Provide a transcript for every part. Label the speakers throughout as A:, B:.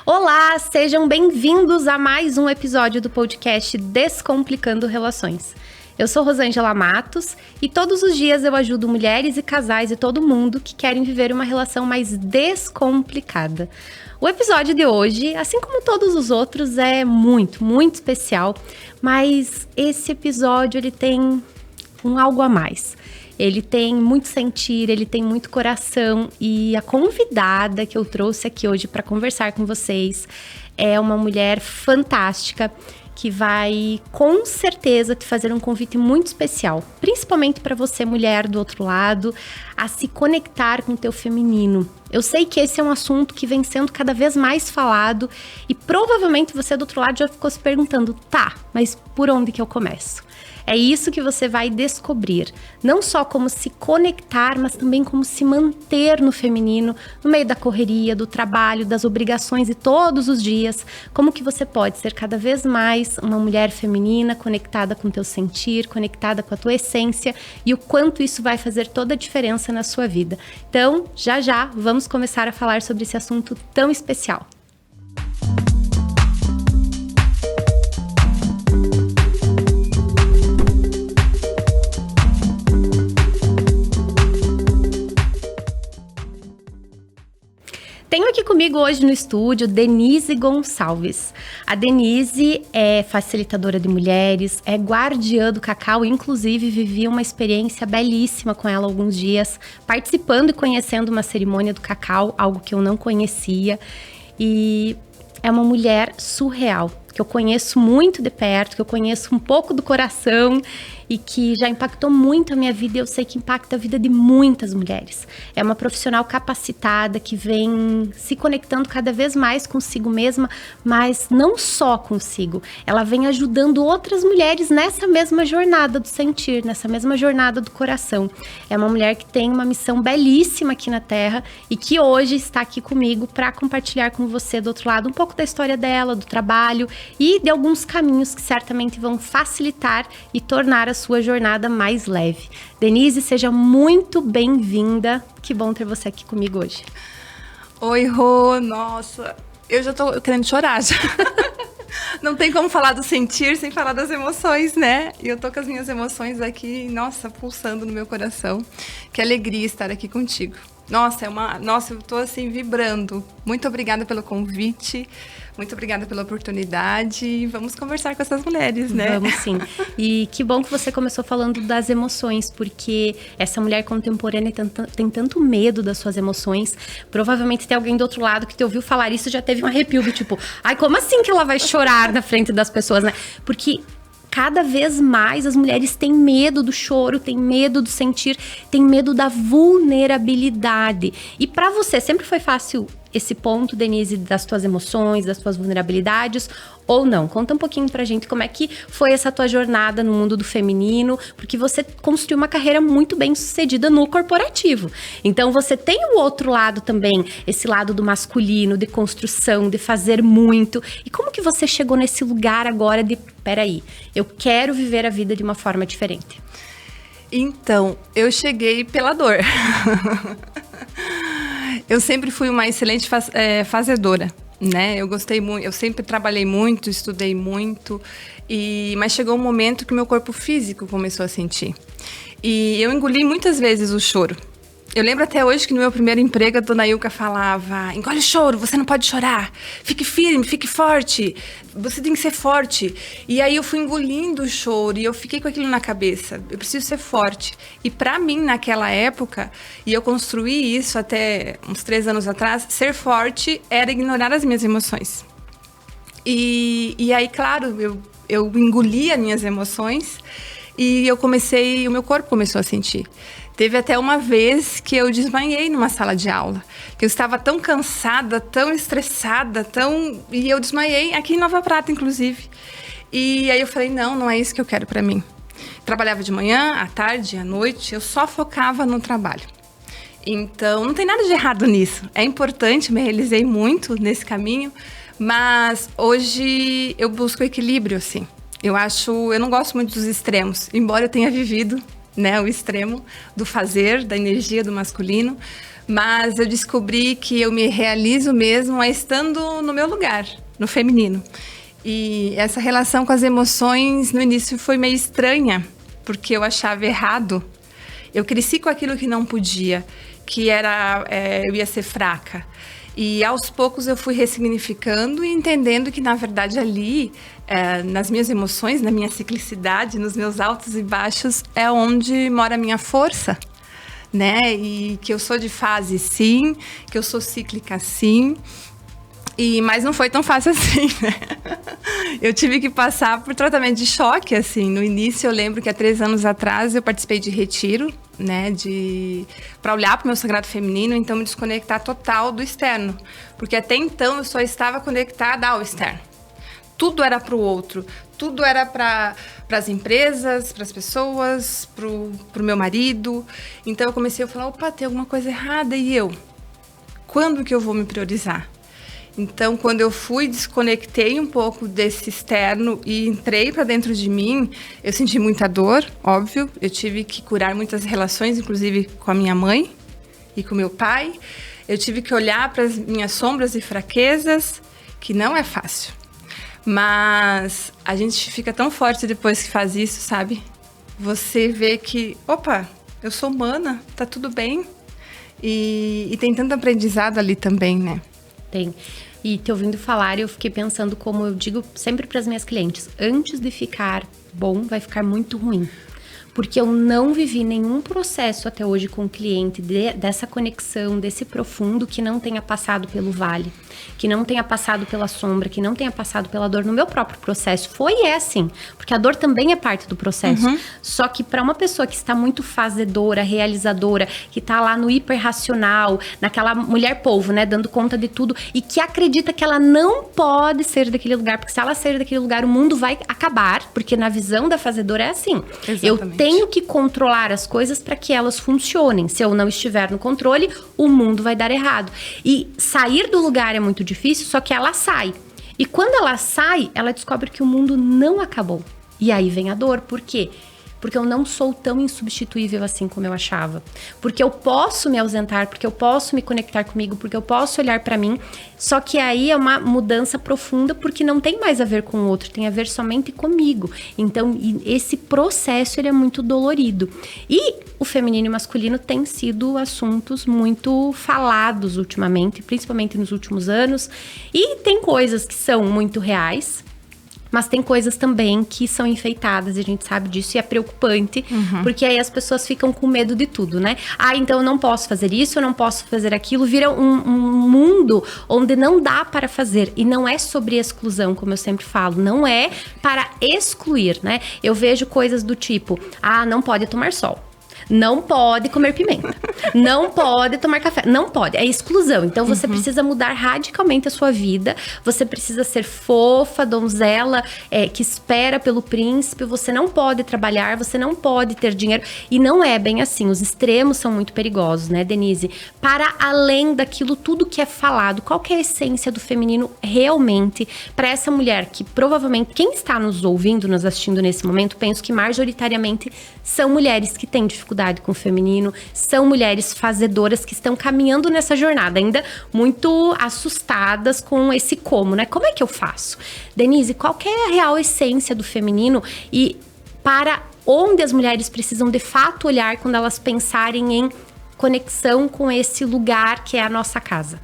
A: Olá, sejam bem-vindos a mais um episódio do podcast Descomplicando Relações. Eu sou Rosângela Matos e todos os dias eu ajudo mulheres e casais e todo mundo que querem viver uma relação mais descomplicada. O episódio de hoje, assim como todos os outros, é muito especial, mas esse episódio ele tem algo a mais. Ele tem muito sentir, ele tem muito coração e a convidada que eu trouxe aqui hoje para conversar com vocês é uma mulher fantástica que vai com certeza te fazer um convite muito especial, principalmente para você, mulher do outro lado, a se conectar com o teu feminino. Eu sei que esse é um assunto que vem sendo cada vez mais falado e provavelmente você do outro lado já ficou se perguntando, tá, mas por onde que eu começo? É isso que você vai descobrir, não só como se conectar, mas também como se manter no feminino, no meio da correria, do trabalho, das obrigações e todos os dias, como que você pode ser cada vez mais uma mulher feminina, conectada com o teu sentir, conectada com a tua essência e o quanto isso vai fazer toda a diferença na sua vida. Então, já, vamos começar a falar sobre esse assunto tão especial. Tenho aqui comigo hoje no estúdio Denise Gonçalves. A Denise é facilitadora de mulheres, é guardiã do cacau, inclusive vivi uma experiência belíssima com ela alguns dias, participando e conhecendo uma cerimônia do cacau, algo que eu não conhecia. E é uma mulher surreal, que eu conheço muito de perto, que eu conheço um pouco do coração e que já impactou muito a minha vida e eu sei que impacta a vida de muitas mulheres. É uma profissional capacitada que vem se conectando cada vez mais consigo mesma, mas não só consigo. Ela vem ajudando outras mulheres nessa mesma jornada do sentir, nessa mesma jornada do coração. É uma mulher que tem uma missão belíssima aqui na Terra e que hoje está aqui comigo para compartilhar com você do outro lado um pouco da história dela, do trabalho e de alguns caminhos que certamente vão facilitar e tornar a sua jornada mais leve. Denise, seja muito bem-vinda. Que bom ter você aqui comigo hoje.
B: Oi, Rô. Nossa, eu já tô querendo chorar já. Não tem como falar do sentir sem falar das emoções, né? E eu tô com as minhas emoções aqui, nossa, pulsando no meu coração. Que alegria estar aqui contigo. Nossa, eu tô assim vibrando. Muito obrigada pelo convite. Muito obrigada pela oportunidade. Vamos conversar com essas mulheres, né?
A: Vamos sim. E que bom que você começou falando das emoções, porque essa mulher contemporânea tem tanto medo das suas emoções. Provavelmente tem alguém do outro lado que te ouviu falar isso e já teve um arrepio do tipo, ai, como assim que ela vai chorar na frente das pessoas, né? Porque cada vez mais as mulheres têm medo do choro, têm medo do sentir, têm medo da vulnerabilidade. E para você, sempre foi fácil esse ponto, Denise, das tuas emoções, das tuas vulnerabilidades, ou não? Conta um pouquinho pra gente como é que foi essa tua jornada no mundo do feminino, porque você construiu uma carreira muito bem sucedida no corporativo. Então você tem o outro lado também, esse lado do masculino, de construção, de fazer muito. E como que você chegou nesse lugar agora de, peraí, eu quero viver a vida de uma forma diferente?
B: Então, eu cheguei pela dor. Eu sempre fui uma excelente fazedora, né? Eu gostei muito, eu sempre trabalhei muito, estudei muito, mas chegou um momento que meu corpo físico começou a sentir. E eu engoli muitas vezes o choro. Eu lembro até hoje que no meu primeiro emprego a dona Ilka falava, engole o choro, você não pode chorar, fique firme, fique forte, você tem que ser forte. E aí eu fui engolindo o choro e eu fiquei com aquilo na cabeça, eu preciso ser forte. E pra mim naquela época, e eu construí isso até uns 3 anos atrás, ser forte era ignorar as minhas emoções. E aí, claro, eu engoli as minhas emoções e o meu corpo começou a sentir. Teve até uma vez que eu desmaiei numa sala de aula. Eu estava tão cansada, tão estressada, e eu desmaiei aqui em Nova Prata, inclusive. E aí eu falei, não é isso que eu quero pra mim. Trabalhava de manhã, à tarde, à noite, eu só focava no trabalho. Então, não tem nada de errado nisso. É importante, me realizei muito nesse caminho, mas hoje eu busco equilíbrio, assim. Eu não gosto muito dos extremos, embora eu tenha vivido, né, o extremo do fazer, da energia do masculino, Mas eu descobri que eu me realizo mesmo estando no meu lugar, no feminino. E essa relação com as emoções no início foi meio estranha, porque eu achava errado. Eu cresci com aquilo que não podia, que era eu ia ser fraca. E aos poucos eu fui ressignificando e entendendo que, na verdade, ali, nas minhas emoções, na minha ciclicidade, nos meus altos e baixos, é onde mora a minha força, né? E que eu sou de fase, sim, que eu sou cíclica, sim. Mas não foi tão fácil assim, né? Eu tive que passar por tratamento de choque, assim. No início, eu lembro que há 3 anos atrás eu participei de retiro, né? Para olhar para o meu sagrado feminino, então me desconectar total do externo. Porque até então eu só estava conectada ao externo. Tudo era para o outro, tudo era para as empresas, para as pessoas, para o meu marido. Então eu comecei a falar, opa, tem alguma coisa errada, e eu? Quando que eu vou me priorizar? Então, quando eu desconectei um pouco desse externo e entrei para dentro de mim, eu senti muita dor, óbvio. Eu tive que curar muitas relações, inclusive com a minha mãe e com meu pai. Eu tive que olhar para as minhas sombras e fraquezas, que não é fácil. Mas a gente fica tão forte depois que faz isso, sabe? Você vê que, opa, eu sou humana, tá tudo bem. E tem tanto aprendizado ali também, né?
A: Tem. E te ouvindo falar, eu fiquei pensando, como eu digo sempre para as minhas clientes, antes de ficar bom, vai ficar muito ruim. Porque eu não vivi nenhum processo até hoje com o cliente dessa conexão, desse profundo, que não tenha passado pelo vale, que não tenha passado pela sombra, que não tenha passado pela dor no meu próprio processo. Foi e é assim, porque a dor também é parte do processo. Uhum. Só que para uma pessoa que está muito fazedora, realizadora, que está lá no hiperracional, naquela mulher polvo, né, dando conta de tudo, e que acredita que ela não pode sair daquele lugar, porque se ela sair daquele lugar, o mundo vai acabar, porque na visão da fazedora é assim. Exatamente. Eu tenho que controlar as coisas para que elas funcionem. Se eu não estiver no controle, o mundo vai dar errado. E sair do lugar é muito difícil, só que ela sai. E quando ela sai, ela descobre que o mundo não acabou. E aí vem a dor. Por quê? Porque eu não sou tão insubstituível assim como eu achava. Porque eu posso me ausentar, porque eu posso me conectar comigo, porque eu posso olhar para mim. Só que aí é uma mudança profunda, porque não tem mais a ver com o outro, tem a ver somente comigo. Então, esse processo ele é muito dolorido. E o feminino e o masculino têm sido assuntos muito falados ultimamente, principalmente nos últimos anos. E tem coisas que são muito reais, mas tem coisas também que são enfeitadas, e a gente sabe disso, e é preocupante, porque aí as pessoas ficam com medo de tudo, né? Então eu não posso fazer isso, eu não posso fazer aquilo, vira um mundo onde não dá para fazer, e não é sobre exclusão, como eu sempre falo, não é para excluir, né? Eu vejo coisas do tipo, não pode tomar sol. Não pode comer pimenta, não pode tomar café, não pode, é exclusão. Então você precisa mudar radicalmente a sua vida, você precisa ser fofa, donzela, que espera pelo príncipe, você não pode trabalhar, você não pode ter dinheiro, e não é bem assim, os extremos são muito perigosos, né, Denise? Para além daquilo tudo que é falado, qual que é a essência do feminino realmente para essa mulher que provavelmente, quem está nos ouvindo, nos assistindo nesse momento, penso que majoritariamente são mulheres que têm dificuldade com o feminino, são mulheres fazedoras que estão caminhando nessa jornada, ainda muito assustadas com esse como, né? Como é que eu faço? Denise, qual que é a real essência do feminino e para onde as mulheres precisam de fato olhar quando elas pensarem em conexão com esse lugar que é a nossa casa?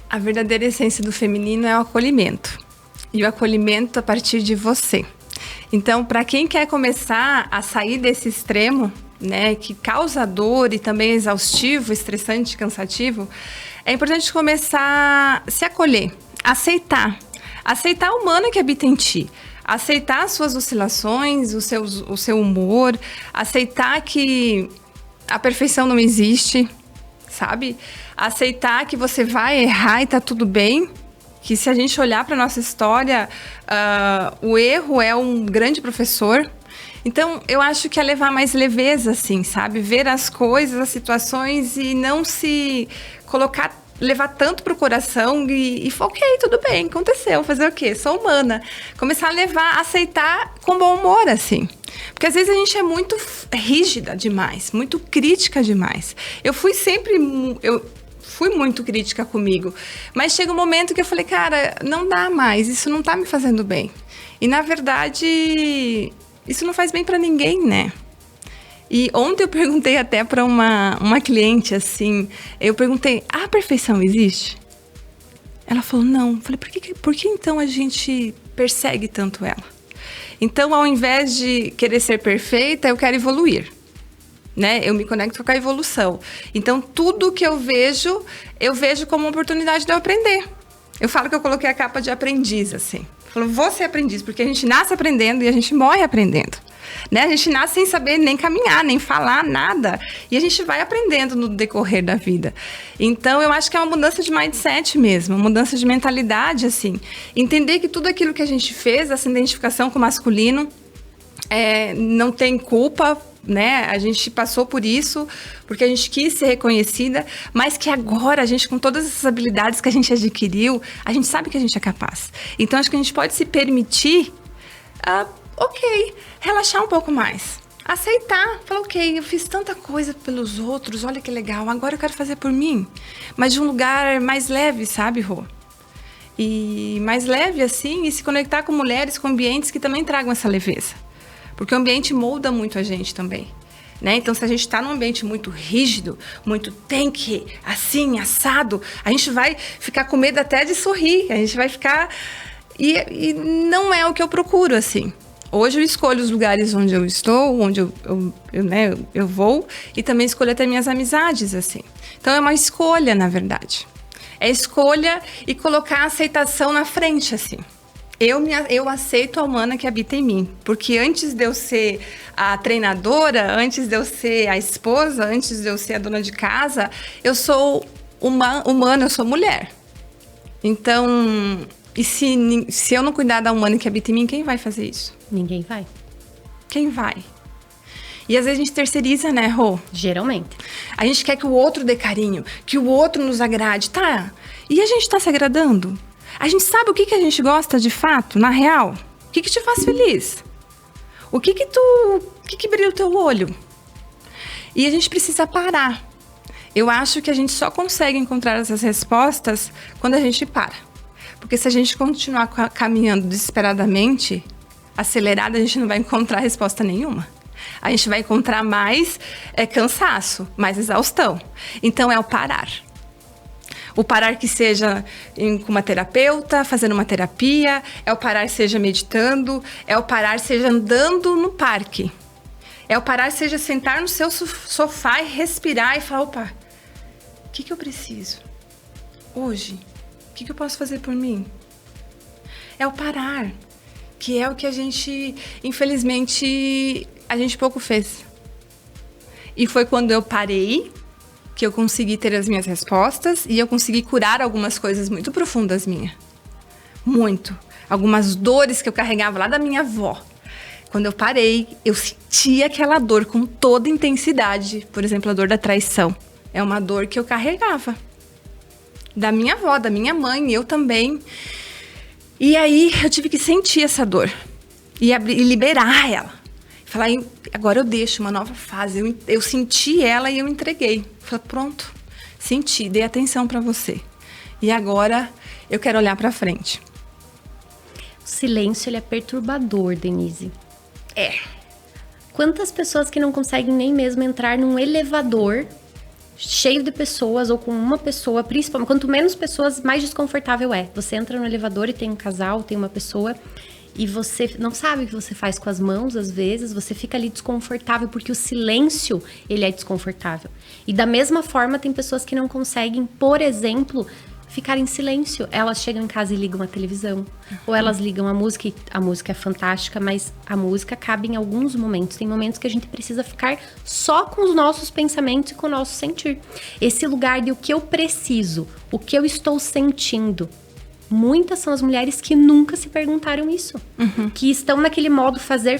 B: A verdadeira essência do feminino é o acolhimento. E o acolhimento a partir de você. Então, para quem quer começar a sair desse extremo, né, que causa dor e também é exaustivo, estressante, cansativo, é importante começar a se acolher, aceitar a humana que habita em ti, aceitar as suas oscilações, o seu humor, aceitar que a perfeição não existe, sabe? Aceitar que você vai errar e tá tudo bem. Que se a gente olhar para nossa história, o erro é um grande professor. Então, eu acho que é levar mais leveza, assim, sabe? Ver as coisas, as situações e não se levar tanto pro coração e ok, tudo bem, aconteceu, fazer o quê? Sou humana. Começar a aceitar com bom humor, assim. Porque às vezes a gente é muito rígida demais, muito crítica demais. Eu fui muito crítica comigo, mas chega um momento que eu falei, cara, não dá mais, isso não tá me fazendo bem. E na verdade, isso não faz bem pra ninguém, né? E ontem eu perguntei até pra uma cliente, assim, eu perguntei, a perfeição existe? Ela falou, não. Eu falei, por que então a gente persegue tanto ela? Então, ao invés de querer ser perfeita, eu quero evoluir. Né? Eu me conecto com a evolução. Então, tudo que eu vejo como uma oportunidade de eu aprender. Eu falo que eu coloquei a capa de aprendiz, assim. Eu falo, vou ser aprendiz, porque a gente nasce aprendendo e a gente morre aprendendo. Né? A gente nasce sem saber nem caminhar, nem falar, nada. E a gente vai aprendendo no decorrer da vida. Então, eu acho que é uma mudança de mindset mesmo, uma mudança de mentalidade, assim. Entender que tudo aquilo que a gente fez, essa identificação com o masculino, não tem culpa, né? A gente passou por isso porque a gente quis ser reconhecida, mas que agora a gente, com todas essas habilidades que a gente adquiriu, a gente sabe que a gente é capaz. Então, acho que a gente pode se permitir, relaxar um pouco mais. Aceitar, falar, ok, eu fiz tanta coisa pelos outros, olha que legal, agora eu quero fazer por mim. Mas de um lugar mais leve, sabe, Rô? E mais leve, assim, e se conectar com mulheres, com ambientes que também tragam essa leveza. Porque o ambiente molda muito a gente também, né? Então, se a gente está num ambiente muito rígido, muito tem que, assim, assado, a gente vai ficar com medo até de sorrir, a gente vai ficar... E não é o que eu procuro, assim. Hoje eu escolho os lugares onde eu estou, onde eu vou, e também escolho até minhas amizades, assim. Então, é uma escolha, na verdade. É escolha e colocar a aceitação na frente, assim. Eu aceito a humana que habita em mim, porque antes de eu ser a treinadora, antes de eu ser a esposa, antes de eu ser a dona de casa, eu sou humana, eu sou mulher. Então, e se eu não cuidar da humana que habita em mim, quem vai fazer isso?
A: Ninguém vai.
B: Quem vai? E às vezes a gente terceiriza, né, Rô?
A: Geralmente.
B: A gente quer que o outro dê carinho, que o outro nos agrade, tá? E a gente tá se agradando? A gente sabe o que a gente gosta de fato, na real? O que te faz feliz? O que brilha o teu olho? E a gente precisa parar. Eu acho que a gente só consegue encontrar essas respostas quando a gente para. Porque se a gente continuar caminhando desesperadamente, acelerada, a gente não vai encontrar resposta nenhuma. A gente vai encontrar mais cansaço, mais exaustão. Então, é o parar. O parar que seja com uma terapeuta, fazendo uma terapia, é o parar seja meditando, é o parar seja andando no parque. É o parar seja sentar no seu sofá e respirar e falar, opa, o que eu preciso hoje? O que eu posso fazer por mim? É o parar, que é o que a gente, infelizmente, a gente pouco fez. E foi quando eu parei que eu consegui ter as minhas respostas e eu consegui curar algumas coisas muito profundas minhas. Muito. Algumas dores que eu carregava lá da minha avó. Quando eu parei, eu senti aquela dor com toda intensidade. Por exemplo, a dor da traição. É uma dor que eu carregava. Da minha avó, da minha mãe, eu também. E aí, eu tive que sentir essa dor. E liberar ela. Falar, agora eu deixo uma nova fase. Eu senti ela e eu entreguei. Falei, pronto, senti, dei atenção pra você. E agora eu quero olhar pra frente.
A: O silêncio, ele é perturbador, Denise. Quantas pessoas que não conseguem nem mesmo entrar num elevador cheio de pessoas ou com uma pessoa, principalmente, quanto menos pessoas, mais desconfortável é. Você entra no elevador e tem um casal, tem uma pessoa... E você não sabe o que você faz com as mãos, às vezes, você fica ali desconfortável, porque o silêncio, ele é desconfortável. E da mesma forma, tem pessoas que não conseguem, por exemplo, ficar em silêncio. Elas chegam em casa e ligam a televisão, ou elas ligam a música, e a música é fantástica, mas a música cabe em alguns momentos. Tem momentos que a gente precisa ficar só com os nossos pensamentos e com o nosso sentir. Esse lugar de o que eu preciso, o que eu estou sentindo. Muitas são as mulheres que nunca se perguntaram isso. Que estão naquele modo fazer.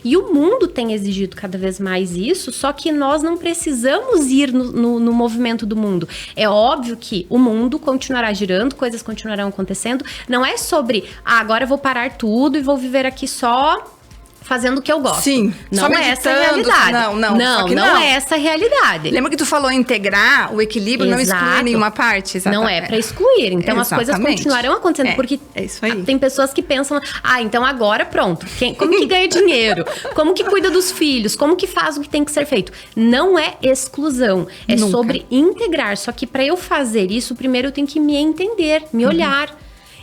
A: E o mundo tem exigido cada vez mais isso, só que nós não precisamos ir no movimento do mundo. É óbvio que o mundo continuará girando, coisas continuarão acontecendo. Não é sobre, agora eu vou parar tudo e vou viver aqui só fazendo o que eu gosto.
B: Sim,
A: não
B: só
A: é essa a
B: meditando,
A: realidade. Não é essa a realidade.
B: Lembra que tu falou integrar o equilíbrio, não excluir nenhuma parte?
A: Exatamente. Não é para excluir. Então, as coisas continuarão acontecendo. Porque
B: é isso aí.
A: Tem pessoas que pensam, então agora pronto. Como que ganha dinheiro? Como que cuida dos filhos? Como que faz o que tem que ser feito? Não é exclusão. É sobre integrar. Só que para eu fazer isso, primeiro eu tenho que me entender, me olhar.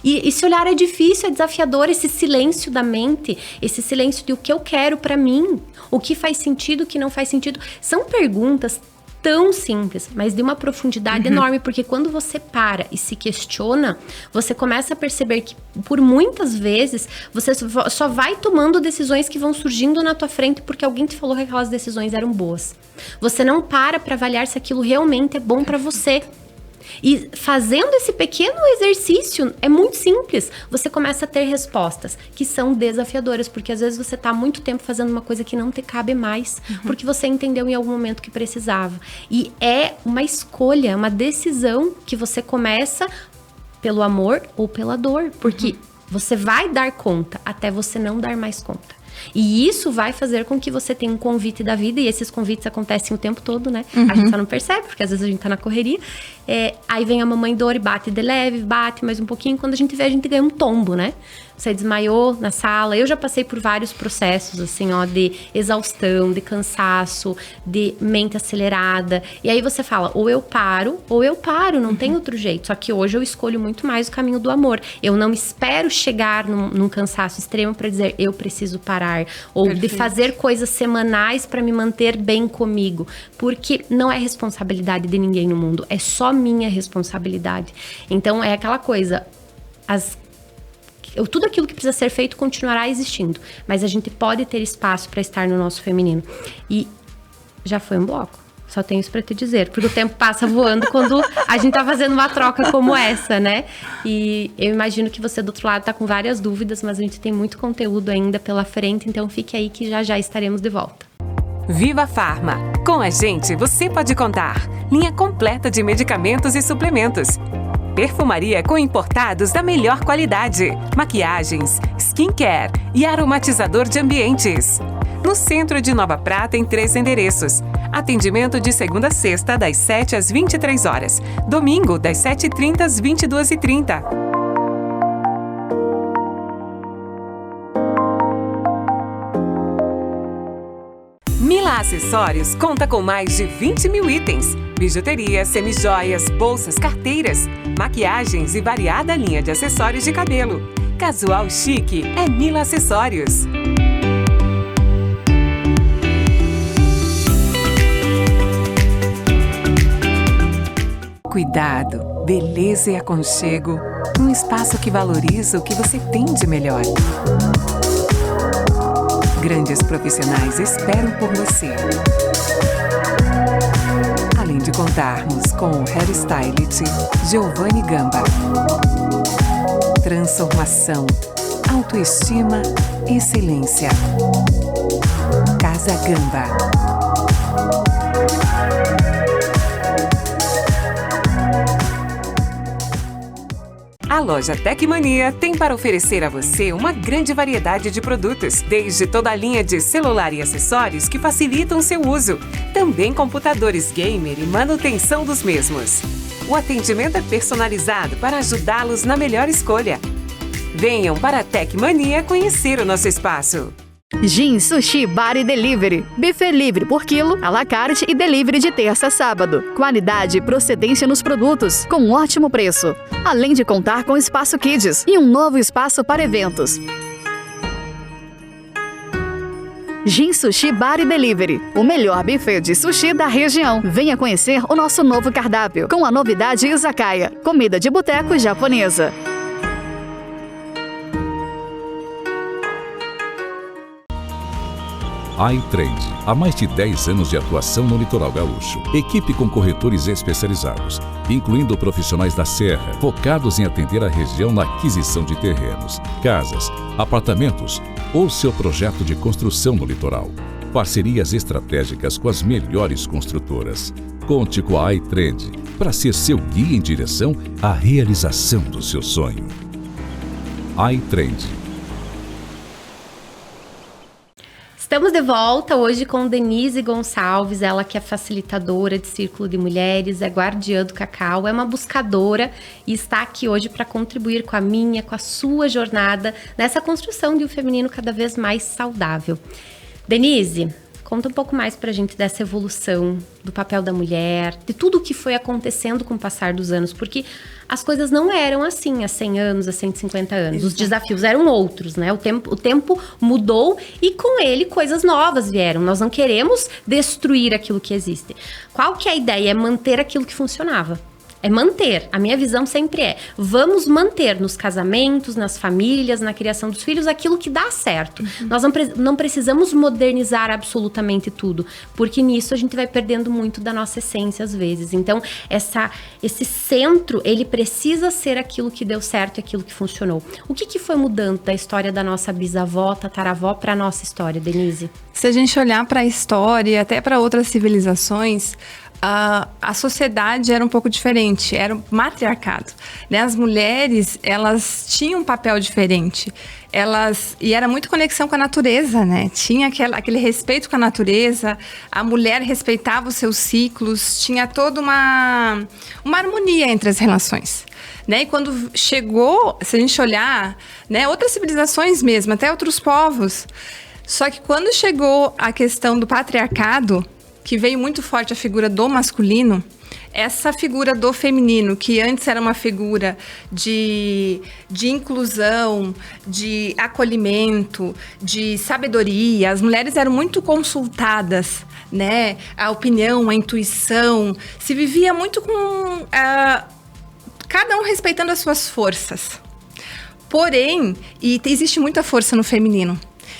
A: E esse olhar é difícil, é desafiador, esse silêncio da mente, esse silêncio de o que eu quero pra mim, o que faz sentido, o que não faz sentido. São perguntas tão simples, mas de uma profundidade enorme, porque quando você para e se questiona, você começa a perceber que, por muitas vezes, você só vai tomando decisões que vão surgindo na tua frente porque alguém te falou que aquelas decisões eram boas. Você não para avaliar se aquilo realmente é bom pra você. E fazendo esse pequeno exercício, é muito simples. Você começa a ter respostas que são desafiadoras, porque às vezes você tá há muito tempo fazendo uma coisa que não te cabe mais, porque você entendeu em algum momento que precisava. E é uma escolha, uma decisão que você começa pelo amor ou pela dor, porque você vai dar conta até você não dar mais conta. E isso vai fazer com que você tenha um convite da vida, e esses convites acontecem o tempo todo, né? A gente só não percebe, porque às vezes a gente tá na correria. Aí vem a mamãe dor e bate de leve, bate mais um pouquinho. Quando a gente vê, a gente ganha um tombo, né? Você desmaiou na sala. Eu já passei por vários processos, assim, de exaustão, de cansaço, de mente acelerada. E aí você fala, ou eu paro, não tem outro jeito. Só que hoje eu escolho muito mais o caminho do amor. Eu não espero chegar num cansaço extremo para dizer, eu preciso parar. Ou de fazer coisas semanais para me manter bem comigo. Porque não é responsabilidade de ninguém no mundo. É só minha responsabilidade. Então, é aquela coisa... Tudo aquilo que precisa ser feito continuará existindo. Mas a gente pode ter espaço para estar no nosso feminino. E já foi um bloco. Só tenho isso para te dizer. Porque o tempo passa voando quando a gente tá fazendo uma troca como essa, né? E eu imagino que você do outro lado tá com várias dúvidas, mas a gente tem muito conteúdo ainda pela frente. Então fique aí que já estaremos de volta.
C: Viva Farma. Com a gente você pode contar. Linha completa de medicamentos e suplementos. Perfumaria com importados da melhor qualidade. Maquiagens, skincare e aromatizador de ambientes. No centro de Nova Prata, em 3 endereços. Atendimento de segunda a sexta, das 7 às 23 horas. Domingo, das 7h30 às 22h30. Mila Acessórios conta com mais de 20 mil itens. Bijuteria, semijoias, bolsas, carteiras, maquiagens e variada linha de acessórios de cabelo. Casual chique é Mila Acessórios. Cuidado, beleza e aconchego. Um espaço que valoriza o que você tem de melhor. Grandes profissionais esperam por você. Além de contarmos com o hairstylist Giovanni Gamba. Transformação, autoestima, excelência. Casa Gamba. A loja Tecmania tem para oferecer a você uma grande variedade de produtos, desde toda a linha de celular e acessórios que facilitam seu uso, também computadores gamer e manutenção dos mesmos. O atendimento é personalizado para ajudá-los na melhor escolha. Venham para a Tecmania conhecer o nosso espaço.
D: Jin Sushi Bar e Delivery. Buffet livre por quilo, à la carte e delivery de terça a sábado. Qualidade e procedência nos produtos, com um ótimo preço. Além de contar com espaço Kids e um novo espaço para eventos. Jin Sushi Bar e Delivery. O melhor buffet de sushi da região. Venha conhecer o nosso novo cardápio, com a novidade Izakaya, comida de boteco japonesa.
E: iTrend, há mais de 10 anos de atuação no litoral gaúcho. Equipe com corretores especializados, incluindo profissionais da Serra, focados em atender a região na aquisição de terrenos, casas, apartamentos ou seu projeto de construção no litoral. Parcerias estratégicas com as melhores construtoras. Conte com a iTrend para ser seu guia em direção à realização do seu sonho. iTrend.
A: Estamos de volta hoje com Denise Gonçalves, ela que é facilitadora de Círculo de Mulheres, é guardiã do cacau, é uma buscadora e está aqui hoje para contribuir com a minha, com a sua jornada nessa construção de um feminino cada vez mais saudável. Denise, conta um pouco mais pra gente dessa evolução do papel da mulher, de tudo o que foi acontecendo com o passar dos anos, porque as coisas não eram assim há 100 anos, há 150 anos. Exato. Os desafios eram outros, né? O tempo mudou e com ele coisas novas vieram. Nós não queremos destruir aquilo que existe. Qual que é a ideia? É manter aquilo que funcionava. É manter. A minha visão sempre é: vamos manter nos casamentos, nas famílias, na criação dos filhos, aquilo que dá certo. Uhum. Nós não precisamos modernizar absolutamente tudo, porque nisso a gente vai perdendo muito da nossa essência às vezes. Então, esse centro, ele precisa ser aquilo que deu certo e aquilo que funcionou. O que foi mudando da história da nossa bisavó, tataravó, para a nossa história, Denise?
B: Se a gente olhar para a história, até para outras civilizações, a sociedade era um pouco diferente, era um matriarcado, né? As mulheres, elas tinham um papel diferente, e era muito conexão com a natureza, né? Tinha aquele respeito com a natureza, a mulher respeitava os seus ciclos, tinha toda uma harmonia entre as relações, né? E quando chegou, se a gente olhar, né, outras civilizações mesmo, até outros povos, só que quando chegou a questão do patriarcado, que veio muito forte a figura do masculino, essa figura do feminino, que antes era uma figura de inclusão, de acolhimento, de sabedoria. As mulheres eram muito consultadas, né? A opinião, a intuição. Se vivia muito com cada um respeitando as suas forças. Porém, existe muita força no feminino.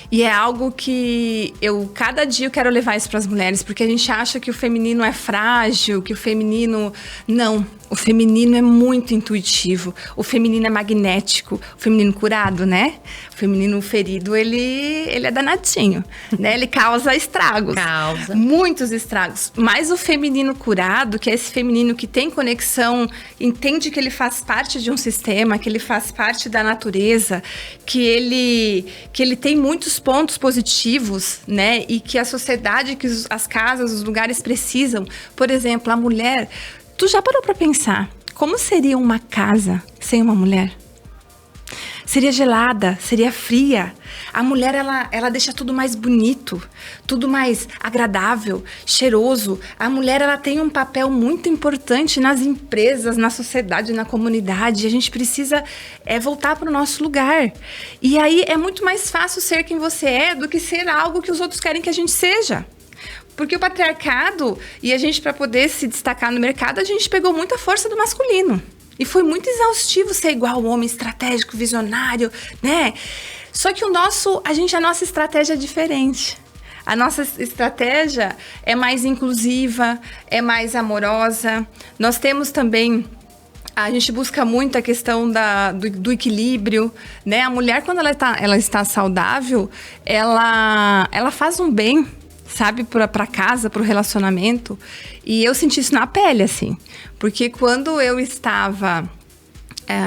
B: E é algo que cada dia eu quero levar isso para as mulheres, porque a gente acha que o feminino é frágil, que o feminino... Não, o feminino é muito intuitivo, o feminino é magnético, o feminino curado, né? O feminino ferido, ele é danadinho, né? Ele causa estragos. Muitos estragos. Mas o feminino curado, que é esse feminino que tem conexão, entende que ele faz parte de um sistema, que ele faz parte da natureza, que ele tem muitos pontos positivos, né? E que a sociedade, que as casas, os lugares precisam. Por exemplo, a mulher... Tu já parou para pensar como seria uma casa sem uma mulher? Seria gelada, seria fria. A mulher, ela deixa tudo mais bonito, tudo mais agradável, cheiroso. A mulher, ela tem um papel muito importante nas empresas, na sociedade, na comunidade. A gente precisa voltar para o nosso lugar. E aí é muito mais fácil ser quem você é do que ser algo que os outros querem que a gente seja. Porque o patriarcado, e a gente, para poder se destacar no mercado, a gente pegou muita força do masculino. E foi muito exaustivo ser igual ao homem, estratégico, visionário, né? Só que a nossa estratégia é diferente. A nossa estratégia é mais inclusiva, é mais amorosa. Nós temos também... A gente busca muito a questão do equilíbrio, né? A mulher, quando ela está saudável, ela faz um bem, sabe, para casa, para o relacionamento. E eu senti isso na pele, assim. Porque quando eu estava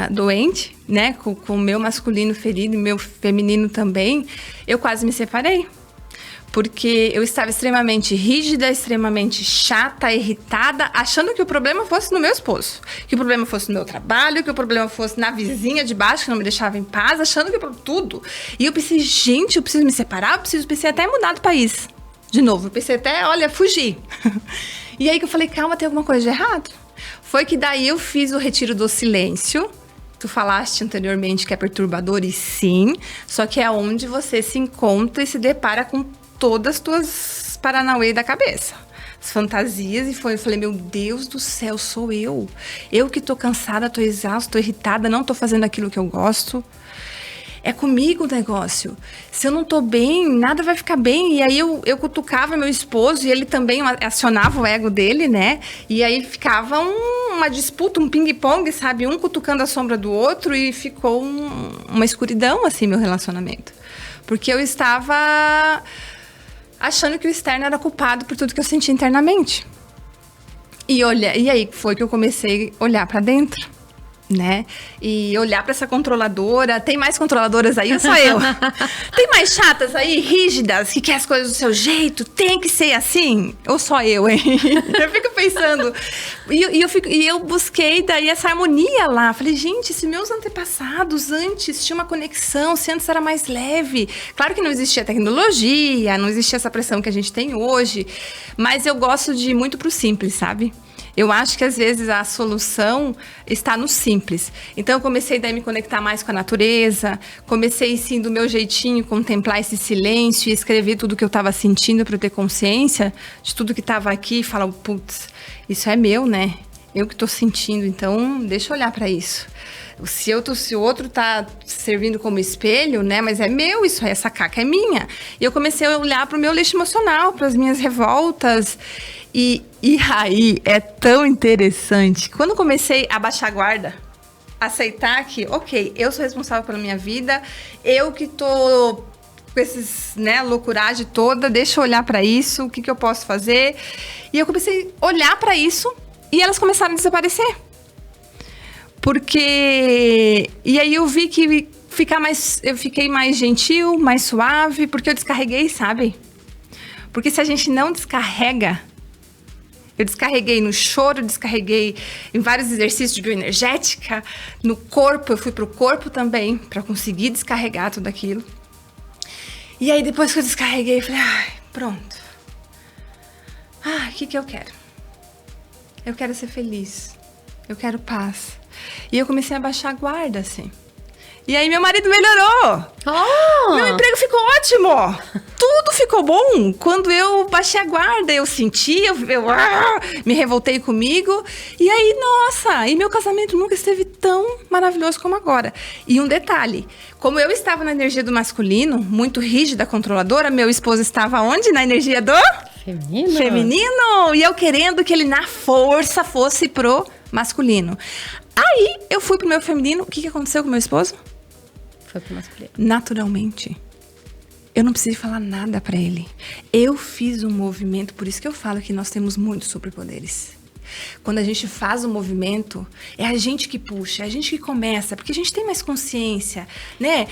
B: doente, né, com o meu masculino ferido e meu feminino também, eu quase me separei. Porque eu estava extremamente rígida, extremamente chata, irritada, achando que o problema fosse no meu esposo, que o problema fosse no meu trabalho, que o problema fosse na vizinha de baixo, que não me deixava em paz, achando que tudo. E eu pensei, gente, eu preciso me separar, pensei até mudar de país. De novo, eu pensei até, fugir. E aí que eu falei, calma, tem alguma coisa de errado. Foi que daí eu fiz o retiro do silêncio. Tu falaste anteriormente que é perturbador, e sim. Só que é onde você se encontra e se depara com todas as tuas paranauê da cabeça. As fantasias, eu falei, meu Deus do céu, sou eu. Eu que tô cansada, tô exausta, tô irritada, não tô fazendo aquilo que eu gosto. É comigo o negócio. Se eu não tô bem, nada vai ficar bem. E aí eu cutucava meu esposo e ele também acionava o ego dele, né? E aí ficava uma disputa, um ping-pong, sabe? Um cutucando a sombra do outro e ficou uma escuridão, assim, meu relacionamento. Porque eu estava achando que o externo era culpado por tudo que eu sentia internamente. E aí foi que eu comecei a olhar pra dentro. né? E olhar pra essa controladora. Tem mais controladoras aí ou só eu? Tem mais chatas aí, rígidas, que quer as coisas do seu jeito? Tem que ser assim? Ou só eu, hein? Eu fico pensando. E eu busquei daí essa harmonia lá. Falei, gente, se meus antepassados antes tinham uma conexão, se antes era mais leve. Claro que não existia tecnologia, não existia essa pressão que a gente tem hoje. Mas eu gosto de ir muito pro simples, sabe? Eu acho que às vezes a solução está no simples. Então eu comecei daí a me conectar mais com a natureza, comecei sim do meu jeitinho contemplar esse silêncio e escrever tudo que eu estava sentindo para eu ter consciência de tudo que estava aqui e falar, putz, isso é meu, né? Eu que estou sentindo, então deixa eu olhar para isso. Se o outro tá servindo como espelho, né? Mas é meu isso, essa caca é minha. E eu comecei a olhar para o meu lixo emocional, para as minhas revoltas. E aí é tão interessante. Quando comecei a baixar a guarda, aceitar que, ok, eu sou responsável pela minha vida, eu que tô com esses, né, loucuragem toda, deixa eu olhar para isso, o que eu posso fazer. E eu comecei a olhar para isso e elas começaram a desaparecer. Porque... E aí eu vi que eu fiquei mais gentil, mais suave, porque eu descarreguei, sabe? Porque se a gente não descarrega... Eu descarreguei no choro, descarreguei em vários exercícios de bioenergética, no corpo, eu fui pro corpo também, para conseguir descarregar tudo aquilo. E aí depois que eu descarreguei, eu falei, ai, pronto. O que eu quero? Eu quero ser feliz, eu quero paz. E eu comecei a baixar a guarda, assim. E aí meu marido melhorou. Meu emprego ficou ótimo. Tudo ficou bom. Quando eu baixei a guarda, eu senti, eu me revoltei comigo. E aí, nossa, e meu casamento nunca esteve tão maravilhoso como agora. E um detalhe, como eu estava na energia do masculino, muito rígida, controladora, meu esposo estava onde? Na energia do... Feminino. E eu querendo que ele na força fosse pro masculino. Aí eu fui pro meu feminino. O que aconteceu com meu esposo?
A: Foi pro masculino.
B: Naturalmente. Eu não precisei falar nada pra ele. Eu fiz um movimento, por isso que eu falo que nós temos muitos superpoderes. Quando a gente faz um movimento, é a gente que puxa, é a gente que começa, porque a gente tem mais consciência, né?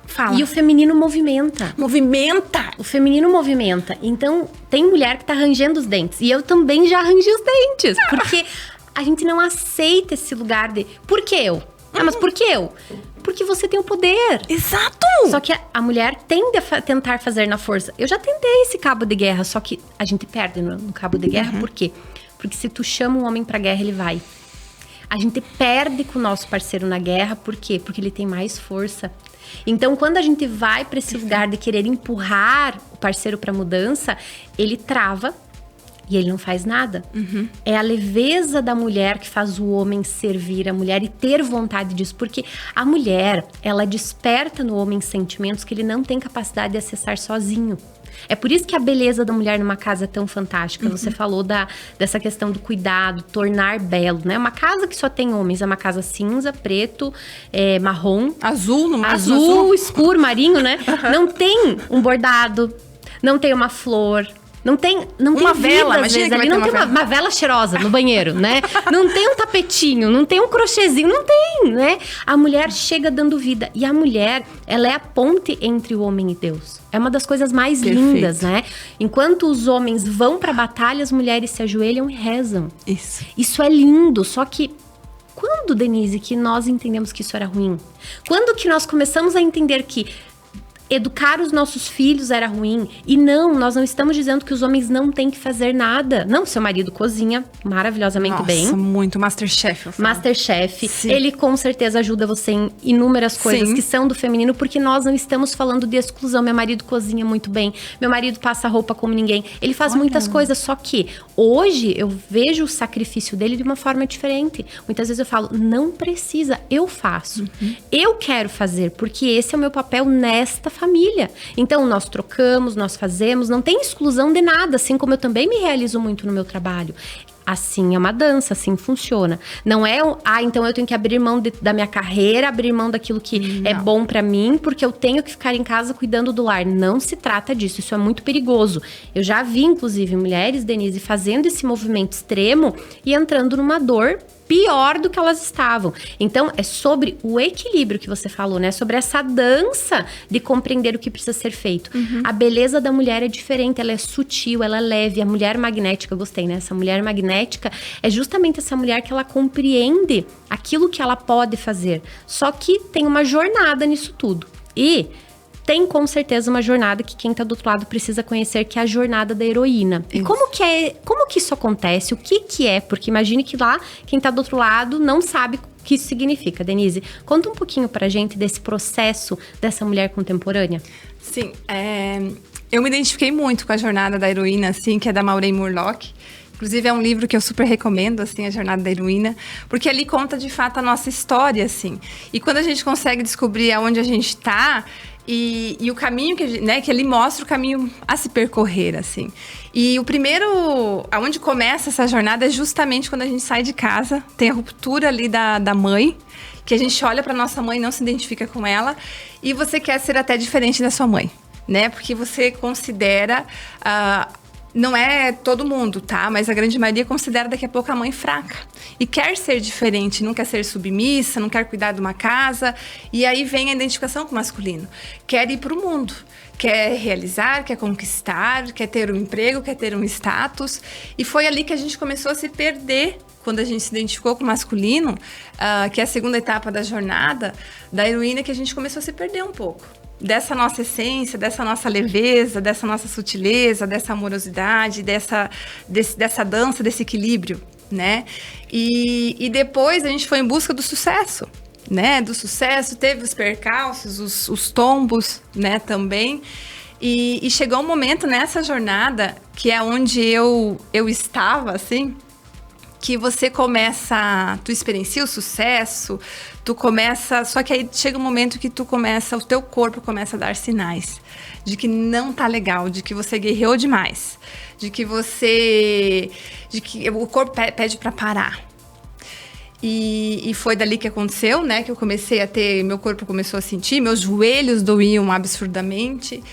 B: Fala.
A: E o feminino movimenta.
B: Movimenta!
A: O feminino movimenta. Então, tem mulher que tá rangendo os dentes. E eu também já rangi os dentes. Porque a gente não aceita esse lugar de... Por que eu? Mas por que eu? Porque você tem o poder.
B: Exato!
A: Só que a mulher tende a tentar fazer na força. Eu já tentei esse cabo de guerra, só que a gente perde no cabo de guerra. Por quê? Porque se tu chama um homem pra guerra, ele vai. A gente perde com o nosso parceiro na guerra. Por quê? Porque ele tem mais força. Então, quando a gente vai pra esse lugar de querer empurrar o parceiro pra mudança, ele trava. E ele não faz nada. É a leveza da mulher que faz o homem servir a mulher e ter vontade disso. Porque a mulher, ela desperta no homem sentimentos que ele não tem capacidade de acessar sozinho. É por isso que a beleza da mulher numa casa é tão fantástica. Você falou dessa questão do cuidado, tornar belo, né? Uma casa que só tem homens é uma casa cinza, preto, marrom.
B: Azul, no máximo.
A: Azul, escuro, marinho, né? Não tem um bordado, não tem uma flor. Não tem
B: uma
A: vida,
B: vela,
A: às
B: imagina
A: vezes,
B: que
A: ali
B: vai
A: não
B: ter
A: tem uma vela cheirosa no banheiro, né? Não tem um tapetinho, não tem um crochêzinho, não tem, né? A mulher chega dando vida. E a mulher, ela é a ponte entre o homem e Deus. É uma das coisas mais lindas, né? Enquanto os homens vão pra batalha, as mulheres se ajoelham e rezam. Isso é lindo, só que... Quando, Denise, que nós entendemos que isso era ruim? Quando que nós começamos a entender que educar os nossos filhos era ruim? E não, nós não estamos dizendo que os homens não têm que fazer nada. Não, seu marido cozinha maravilhosamente bem.
B: Nossa, muito. Masterchef, eu falo.
A: Masterchef.
B: Sim.
A: Ele com certeza ajuda você em inúmeras coisas que são do feminino, porque nós não estamos falando de exclusão. Meu marido cozinha muito bem, meu marido passa roupa como ninguém. Ele faz muitas coisas, só que hoje eu vejo o sacrifício dele de uma forma diferente. Muitas vezes eu falo, não precisa, eu faço. Eu quero fazer, porque esse é o meu papel nesta família. Então, nós trocamos, nós fazemos, não tem exclusão de nada, assim como eu também me realizo muito no meu trabalho. Assim é uma dança, assim funciona. Não é, então eu tenho que abrir mão da minha carreira, abrir mão daquilo que é bom pra mim, porque eu tenho que ficar em casa cuidando do lar. Não se trata disso, isso é muito perigoso. Eu já vi, inclusive, mulheres, Denise, fazendo esse movimento extremo e entrando numa dor pior do que elas estavam. Então, é sobre o equilíbrio que você falou, né? Sobre essa dança de compreender o que precisa ser feito. A beleza da mulher é diferente, ela é sutil, ela é leve. A mulher magnética, eu gostei, né? Essa mulher magnética é justamente essa mulher que ela compreende aquilo que ela pode fazer. Só que tem uma jornada nisso tudo. E tem com certeza uma jornada que quem tá do outro lado precisa conhecer, que é a jornada da heroína. E como que isso acontece? O que é? Porque imagine que lá, quem tá do outro lado não sabe o que isso significa. Denise, conta um pouquinho pra gente desse processo dessa mulher contemporânea.
B: Sim, eu me identifiquei muito com a jornada da heroína, assim, que é da Maureen Murlock. Inclusive, é um livro que eu super recomendo, assim, A Jornada da Heroína, porque ali conta, de fato, a nossa história, assim. E quando a gente consegue descobrir aonde a gente tá e o caminho que ele mostra o caminho a se percorrer, assim. E o primeiro, aonde começa essa jornada é justamente quando a gente sai de casa, tem a ruptura ali da mãe, que a gente olha para nossa mãe e não se identifica com ela, e você quer ser até diferente da sua mãe, né? Porque você considera... não é todo mundo, tá? Mas a grande maioria considera daqui a pouco a mãe fraca. E quer ser diferente, não quer ser submissa, não quer cuidar de uma casa. E aí vem a identificação com o masculino. Quer ir para o mundo. Quer realizar, quer conquistar, quer ter um emprego, quer ter um status. E foi ali que a gente começou a se perder. Quando a gente se identificou com o masculino, que é a segunda etapa da jornada, da heroína, que a gente começou a se perder um pouco. Dessa nossa essência, dessa nossa leveza, dessa nossa sutileza, dessa amorosidade, dessa dança, desse equilíbrio, né? E depois a gente foi em busca do sucesso, né? Do sucesso, teve os percalços, os tombos, né? Também. E chegou um momento nessa jornada, que é onde eu estava, assim, que você começa, tu experiencia o sucesso, tu começa, só que aí chega um momento que o teu corpo começa a dar sinais de que não tá legal, de que você guerreou demais, de que o corpo pede para parar. E foi dali que aconteceu, né, que eu comecei a ter, meu corpo começou a sentir, meus joelhos doíam absurdamente,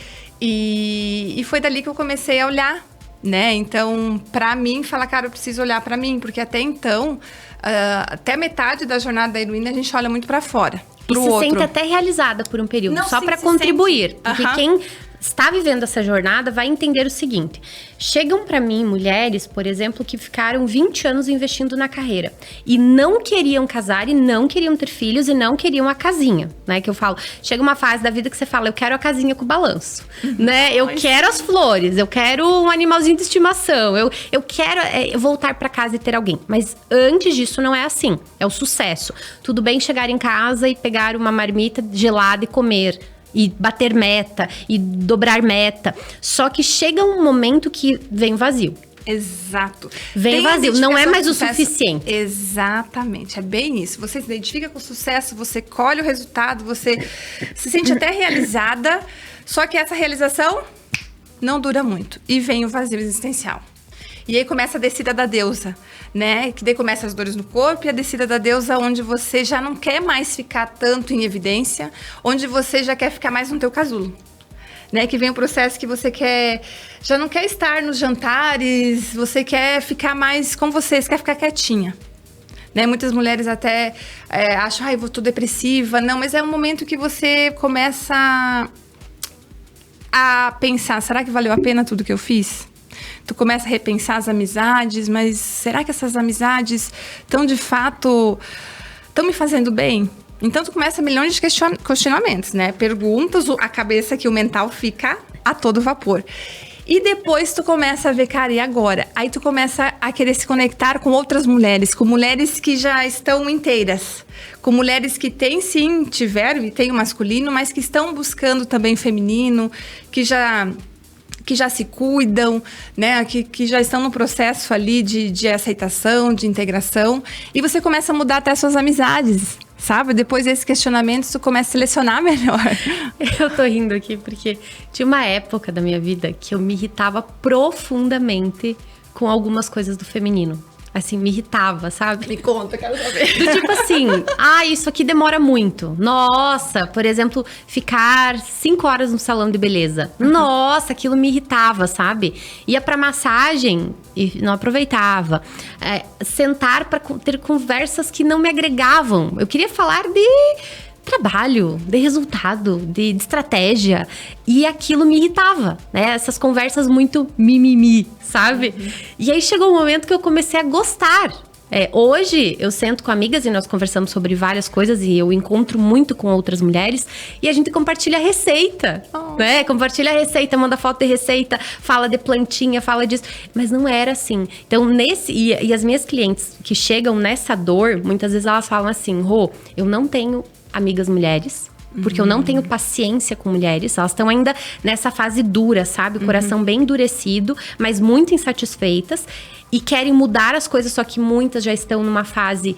B: e foi dali que eu comecei a olhar, né? Então, pra mim, falar, cara, eu preciso olhar pra mim, porque até então, até metade da jornada da heroína, a gente olha muito pra fora.
A: E se sente até realizada por um período, só pra contribuir. Porque quem está vivendo essa jornada vai entender o seguinte: chegam pra mim mulheres, por exemplo, que ficaram 20 anos investindo na carreira e não queriam casar, e não queriam ter filhos, e não queriam a casinha, né? Que eu falo, chega uma fase da vida que você fala, eu quero a casinha com balanço, né? Eu quero as flores, eu quero um animalzinho de estimação, eu quero voltar pra casa e ter alguém. Mas antes disso não é assim, é o sucesso. Tudo bem chegar em casa e pegar uma marmita gelada e comer, e bater meta, e dobrar meta. Só que chega um momento que vem vazio.
B: Exato.
A: Vem vazio, não é mais o suficiente.
B: Exatamente, é bem isso. Você se identifica com o sucesso, você colhe o resultado, você se sente até realizada, só que essa realização não dura muito. E vem o vazio existencial. E aí começa a descida da deusa, né? Que daí começa as dores no corpo, e a descida da deusa, onde você já não quer mais ficar tanto em evidência, onde você já quer ficar mais no teu casulo, né? Que vem o processo que você já não quer estar nos jantares, você quer ficar mais com você quer ficar quietinha. Né? Muitas mulheres até acham, eu tô depressiva. Não, mas é um momento que você começa a pensar, será que valeu a pena tudo que eu fiz? Tu começa a repensar as amizades, mas será que essas amizades estão de fato me fazendo bem? Então tu começa milhões de questionamentos, né? Perguntas, a cabeça que o mental fica a todo vapor. E depois tu começa a ver, cara, e agora? Aí tu começa a querer se conectar com outras mulheres, com mulheres que já estão inteiras, com mulheres que tiveram e têm o masculino, mas que estão buscando também feminino, que já se cuidam, né? Que já estão no processo ali de aceitação, de integração. E você começa a mudar até suas amizades, sabe? Depois desses questionamentos, tu começa a selecionar melhor.
A: Eu tô rindo aqui porque tinha uma época da minha vida que eu me irritava profundamente com algumas coisas do feminino. assim, me irritava, sabe?
B: Me conta, quero saber.
A: Do tipo assim, isso aqui demora muito. Nossa, por exemplo, ficar 5 horas no salão de beleza. Nossa, aquilo me irritava, sabe? Ia pra massagem e não aproveitava. Sentar pra ter conversas que não me agregavam. Eu queria falar de trabalho, de resultado, de estratégia. E aquilo me irritava, né? Essas conversas muito mimimi, sabe? E aí chegou um momento que eu comecei a gostar. Hoje eu sento com amigas e nós conversamos sobre várias coisas e eu encontro muito com outras mulheres e a gente compartilha receita, né? Compartilha receita, manda foto de receita, fala de plantinha, fala disso. Mas não era assim. Então, e as minhas clientes que chegam nessa dor, muitas vezes elas falam assim, Rô, eu não tenho amigas mulheres, porque eu não tenho paciência com mulheres. Elas estão ainda nessa fase dura, sabe? O coração bem endurecido, mas muito insatisfeitas. E querem mudar as coisas, só que muitas já estão numa fase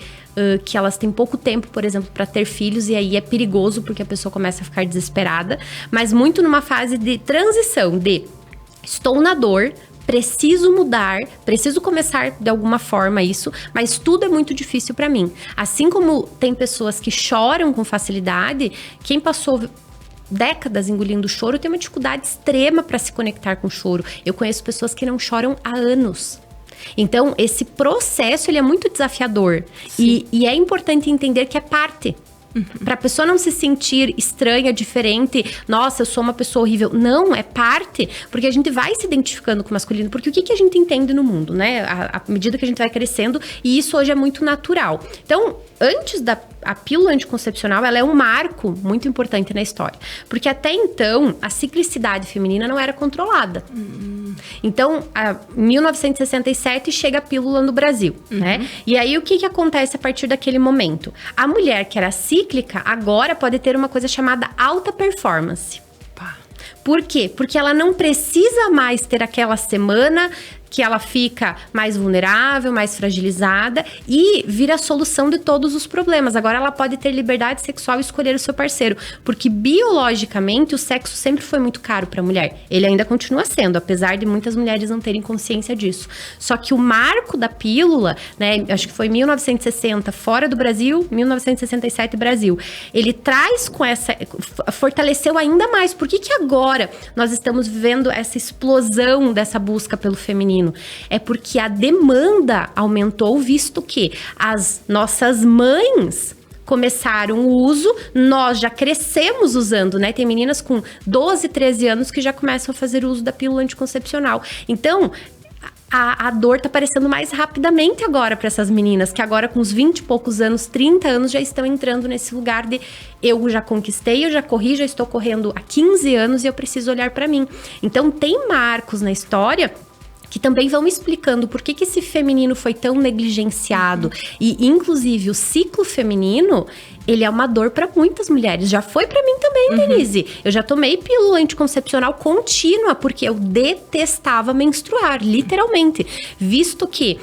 A: que elas têm pouco tempo, por exemplo, para ter filhos. E aí é perigoso, porque a pessoa começa a ficar desesperada. Mas muito numa fase de transição, de estou na dor, preciso mudar, preciso começar de alguma forma isso, mas tudo é muito difícil pra mim. Assim como tem pessoas que choram com facilidade, quem passou décadas engolindo choro tem uma dificuldade extrema pra se conectar com o choro. Eu conheço pessoas que não choram há anos. Então, esse processo, ele é muito desafiador. E é importante entender que é parte. Pra pessoa não se sentir estranha, diferente. Nossa, eu sou uma pessoa horrível. Não, é parte. Porque a gente vai se identificando com o masculino. Porque o que a gente entende no mundo, né? À medida que a gente vai crescendo. E isso hoje é muito natural. Então, antes a pílula anticoncepcional, ela é um marco muito importante na história. Porque até então, a ciclicidade feminina não era controlada. Então, em 1967, chega a pílula no Brasil, né? E aí, o que acontece a partir daquele momento? A mulher que era cíclica, agora pode ter uma coisa chamada alta performance. Por quê? Porque ela não precisa mais ter aquela semana que ela fica mais vulnerável, mais fragilizada e vira a solução de todos os problemas. Agora ela pode ter liberdade sexual e escolher o seu parceiro, porque biologicamente o sexo sempre foi muito caro para a mulher. Ele ainda continua sendo, apesar de muitas mulheres não terem consciência disso. Só que o marco da pílula, né, acho que foi 1960 fora do Brasil, 1967 Brasil. Ele traz com fortaleceu ainda mais. Por que agora nós estamos vivendo essa explosão dessa busca pelo feminino? É porque a demanda aumentou, visto que as nossas mães começaram o uso, nós já crescemos usando, né? Tem meninas com 12, 13 anos que já começam a fazer uso da pílula anticoncepcional. Então, a dor tá aparecendo mais rapidamente agora para essas meninas, que agora com uns 20 e poucos anos, 30 anos, já estão entrando nesse lugar de eu já conquistei, eu já corri, já estou correndo há 15 anos e eu preciso olhar para mim. Então, tem marcos na história que também vão explicando por que esse feminino foi tão negligenciado. E, inclusive, o ciclo feminino, ele é uma dor para muitas mulheres. Já foi para mim também, Denise. Eu já tomei pílula anticoncepcional contínua, porque eu detestava menstruar, literalmente. Visto que,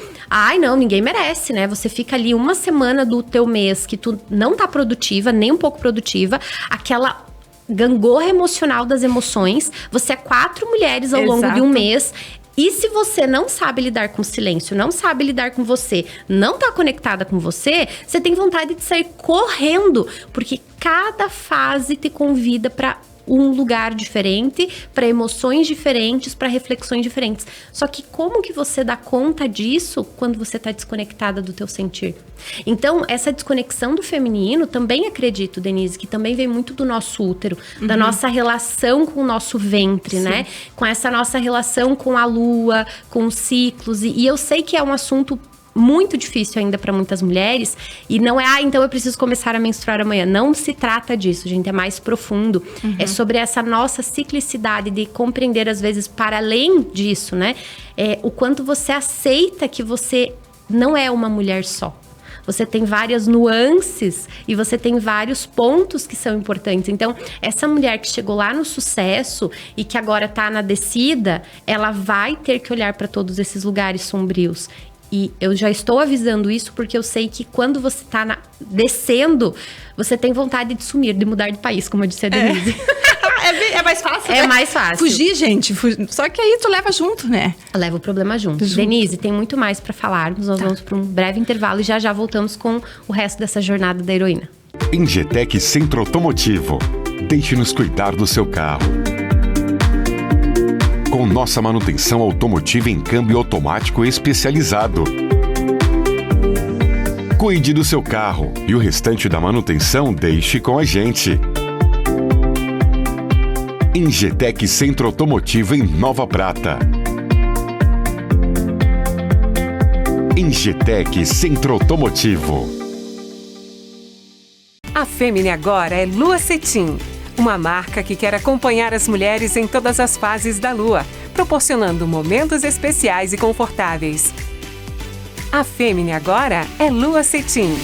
A: não, ninguém merece, né? Você fica ali uma semana do teu mês que tu não tá produtiva, nem um pouco produtiva, aquela gangorra emocional das emoções. Você é 4 mulheres ao longo de um mês. E se você não sabe lidar com o silêncio, não sabe lidar com você, não tá conectada com você, você tem vontade de sair correndo, porque cada fase te convida para um lugar diferente, para emoções diferentes, para reflexões diferentes. Só que como que você dá conta disso quando você tá desconectada do teu sentir? Então, essa desconexão do feminino, também acredito, Denise, que também vem muito do nosso útero, da nossa relação com o nosso ventre, né? Com essa nossa relação com a lua, com os ciclos. E eu sei que é um assunto muito difícil ainda para muitas mulheres, e não é, então eu preciso começar a menstruar amanhã. Não se trata disso, gente, é mais profundo. É sobre essa nossa ciclicidade de compreender, às vezes, para além disso, né? O quanto você aceita que você não é uma mulher só. Você tem várias nuances e você tem vários pontos que são importantes. Então, essa mulher que chegou lá no sucesso e que agora tá na descida, ela vai ter que olhar para todos esses lugares sombrios. E eu já estou avisando isso porque eu sei que quando você tá descendo, você tem vontade de sumir, de mudar de país, como eu disse a Denise.
B: É mais fácil,
A: É
B: né?
A: mais fácil.
B: Fugir, gente. Só que aí tu leva junto, né?
A: Leva o problema junto. Denise, tem muito mais pra falarmos. Nós vamos para um breve intervalo e já voltamos com o resto dessa jornada da heroína.
F: Ingetec Centro Automotivo. Deixe-nos cuidar do seu carro. Com nossa manutenção automotiva em câmbio automático especializado. Cuide do seu carro e o restante da manutenção deixe com a gente. Ingetec Centro Automotivo em Nova Prata. Ingetec Centro Automotivo.
C: A Femini agora é Lua Cetim, uma marca que quer acompanhar as mulheres em todas as fases da lua, proporcionando momentos especiais e confortáveis. A Femini agora é Lua Cetim.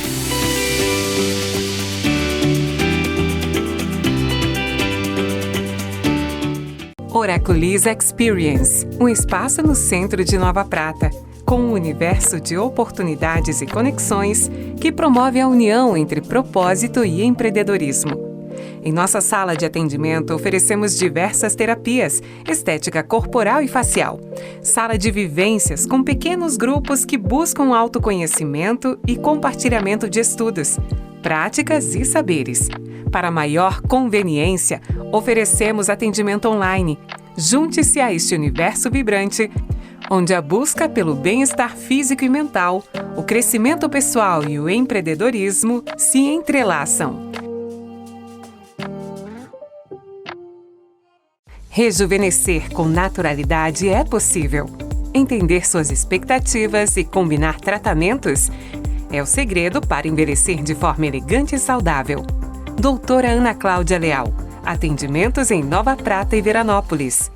C: Oraculis Experience, um espaço no centro de Nova Prata, com um universo de oportunidades e conexões que promove a união entre propósito e empreendedorismo. Em nossa sala de atendimento, oferecemos diversas terapias, estética corporal e facial. Sala de vivências com pequenos grupos que buscam autoconhecimento e compartilhamento de estudos, práticas e saberes. Para maior conveniência, oferecemos atendimento online. Junte-se a este universo vibrante, onde a busca pelo bem-estar físico e mental, o crescimento pessoal e o empreendedorismo se entrelaçam. Rejuvenescer com naturalidade é possível. Entender suas expectativas e combinar tratamentos é o segredo para envelhecer de forma elegante e saudável. Doutora Ana Cláudia Leal. Atendimentos em Nova Prata e Veranópolis.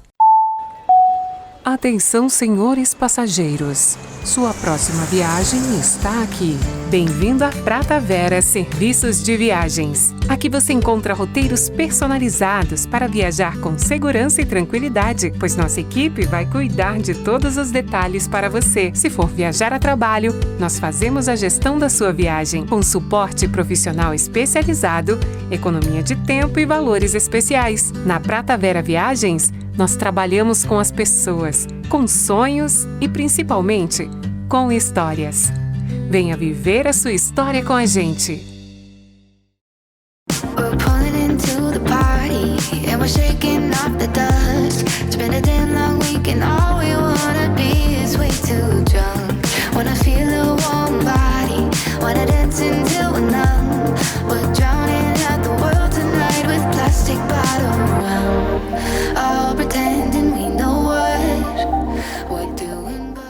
C: Atenção, senhores passageiros. Sua próxima viagem está aqui. Bem-vindo a Prata Vera Serviços de Viagens. Aqui você encontra roteiros personalizados para viajar com segurança e tranquilidade, pois nossa equipe vai cuidar de todos os detalhes para você. Se for viajar a trabalho, nós fazemos a gestão da sua viagem, com suporte profissional especializado, economia de tempo e valores especiais. Na Prata Vera Viagens, nós trabalhamos com as pessoas, com sonhos e, principalmente, com histórias. Venha viver a sua história com a gente.
G: We're pulling into the party and we're shaking off the dust. It's been a damn long week and all we wanna be is way too drunk. Wanna feel a warm body, wanna dance until we're numb. We're drowning out the world tonight with plastic bottle rum. All pretending we know what we're doing, but...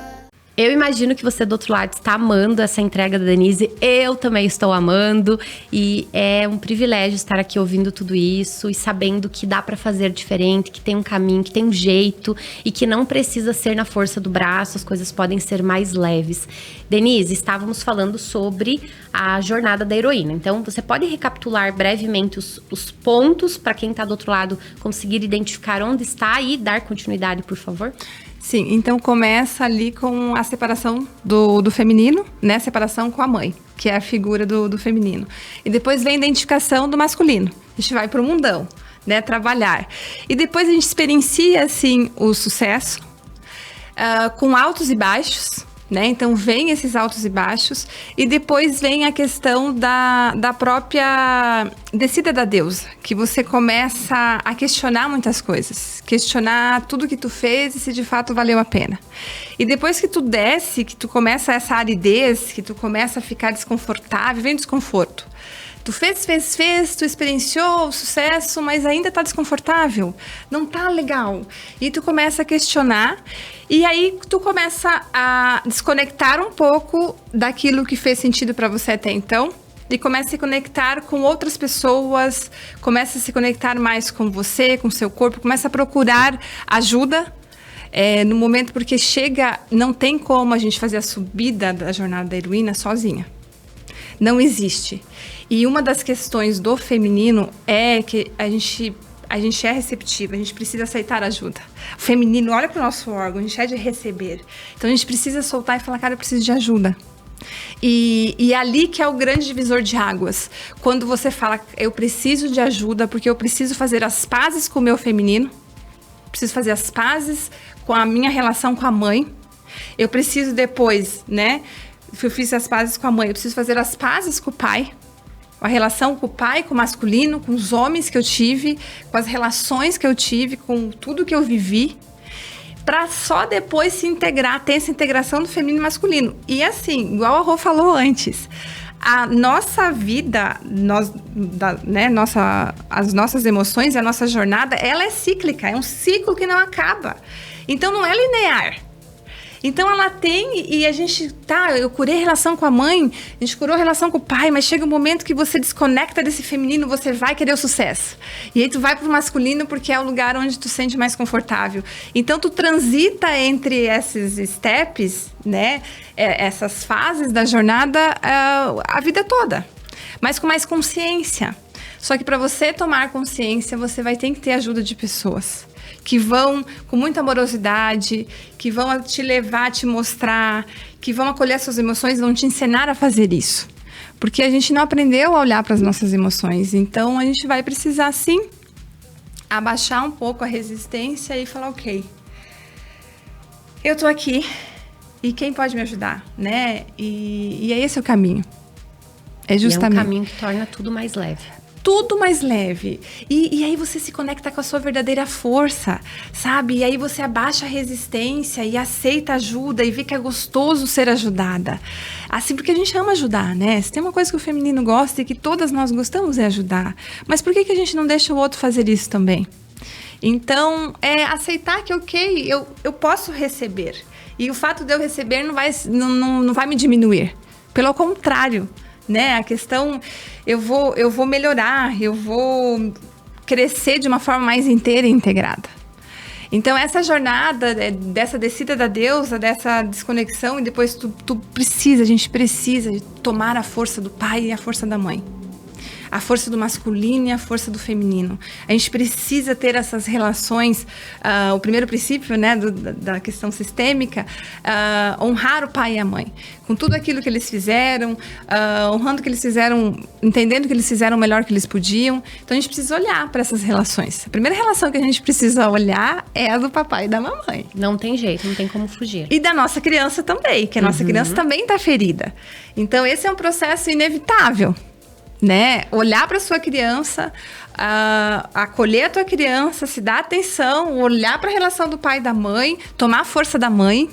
A: Eu imagino que você do outro lado está amando essa entrega da Denise. Eu também estou amando. E é um privilégio estar aqui ouvindo tudo isso e sabendo que dá para fazer diferente, que tem um caminho, que tem um jeito e que não precisa ser na força do braço, as coisas podem ser mais leves. Denise, estávamos falando sobre a jornada da heroína. Então, você pode recapitular brevemente os pontos para quem está do outro lado conseguir identificar onde está e dar continuidade, por favor?
B: Sim, então começa ali com a separação do feminino, né? A separação com a mãe, que é a figura do feminino. E depois vem a identificação do masculino. A gente vai pro mundão, né? Trabalhar. E depois a gente experiencia, assim, o sucesso com altos e baixos, né? Então vem esses altos e baixos. E depois vem a questão da própria descida da deusa, que você começa a questionar muitas coisas, questionar tudo que tu fez e se de fato valeu a pena. E depois que tu desce, que tu começa essa aridez, que tu começa a ficar desconfortável, vem desconforto. Tu fez, tu experienciou o sucesso, mas ainda tá desconfortável, não tá legal. E tu começa a questionar, e aí tu começa a desconectar um pouco daquilo que fez sentido para você até então, e começa a se conectar com outras pessoas, começa a se conectar mais com você, com o seu corpo, começa a procurar ajuda, no momento, porque não tem como a gente fazer a subida da jornada da heroína sozinha. Não existe. E uma das questões do feminino é que a gente é receptiva, a gente precisa aceitar ajuda. O feminino olha para o nosso órgão, a gente é de receber. Então a gente precisa soltar e falar, cara, eu preciso de ajuda. E ali que é o grande divisor de águas. Quando você fala, eu preciso de ajuda, porque eu preciso fazer as pazes com o meu feminino, preciso fazer as pazes com a minha relação com a mãe, eu preciso depois, né? Eu fiz as pazes com a mãe, eu preciso fazer as pazes com o pai, a relação com o pai, com o masculino, com os homens que eu tive, com as relações que eu tive, com tudo que eu vivi, para só depois se integrar, ter essa integração do feminino e masculino. E assim, igual a Rô falou antes, a nossa vida, as nossas emoções e a nossa jornada, ela é cíclica, é um ciclo que não acaba. Então não é linear. Então ela tem, e a gente, eu curei a relação com a mãe, a gente curou a relação com o pai, mas chega um momento que você desconecta desse feminino, você vai querer o sucesso. E aí tu vai pro masculino porque é o lugar onde tu se sente mais confortável. Então tu transita entre esses steps, né, essas fases da jornada a vida toda, mas com mais consciência. Só que para você tomar consciência, você vai ter que ter ajuda de pessoas que vão com muita amorosidade, que vão te levar, te mostrar, que vão acolher suas emoções, vão te ensinar a fazer isso. Porque a gente não aprendeu a olhar para as nossas emoções. Então, a gente vai precisar, sim, abaixar um pouco a resistência e falar, ok, eu tô aqui e quem pode me ajudar, né? E é esse o caminho. É justamente...
A: E é um caminho que torna tudo mais leve.
B: Tudo mais leve. E aí você se conecta com a sua verdadeira força, sabe? E aí você abaixa a resistência e aceita ajuda e vê que é gostoso ser ajudada. Assim, porque a gente ama ajudar, né? Se tem uma coisa que o feminino gosta e que todas nós gostamos é ajudar. Mas por que a gente não deixa o outro fazer isso também? Então, é aceitar que, ok, eu posso receber. E o fato de eu receber não vai me diminuir. Pelo contrário, né? A questão, eu vou melhorar, eu vou crescer de uma forma mais inteira e integrada. Então, essa jornada dessa descida da deusa, dessa desconexão, e depois a gente precisa de tomar a força do pai e a força da mãe. A força do masculino e a força do feminino. A gente precisa ter essas relações, o primeiro princípio, né, da questão sistêmica, honrar o pai e a mãe. Com tudo aquilo que eles fizeram, honrando o que eles fizeram, entendendo que eles fizeram o melhor que eles podiam. Então a gente precisa olhar para essas relações. A primeira relação que a gente precisa olhar é a do papai e da mamãe.
A: Não tem jeito, não tem como fugir.
B: E da nossa criança também, que a nossa criança também está ferida. Então esse é um processo inevitável. Né? Olhar para sua criança, acolher a tua criança, se dar atenção, olhar para a relação do pai e da mãe, tomar a força da mãe,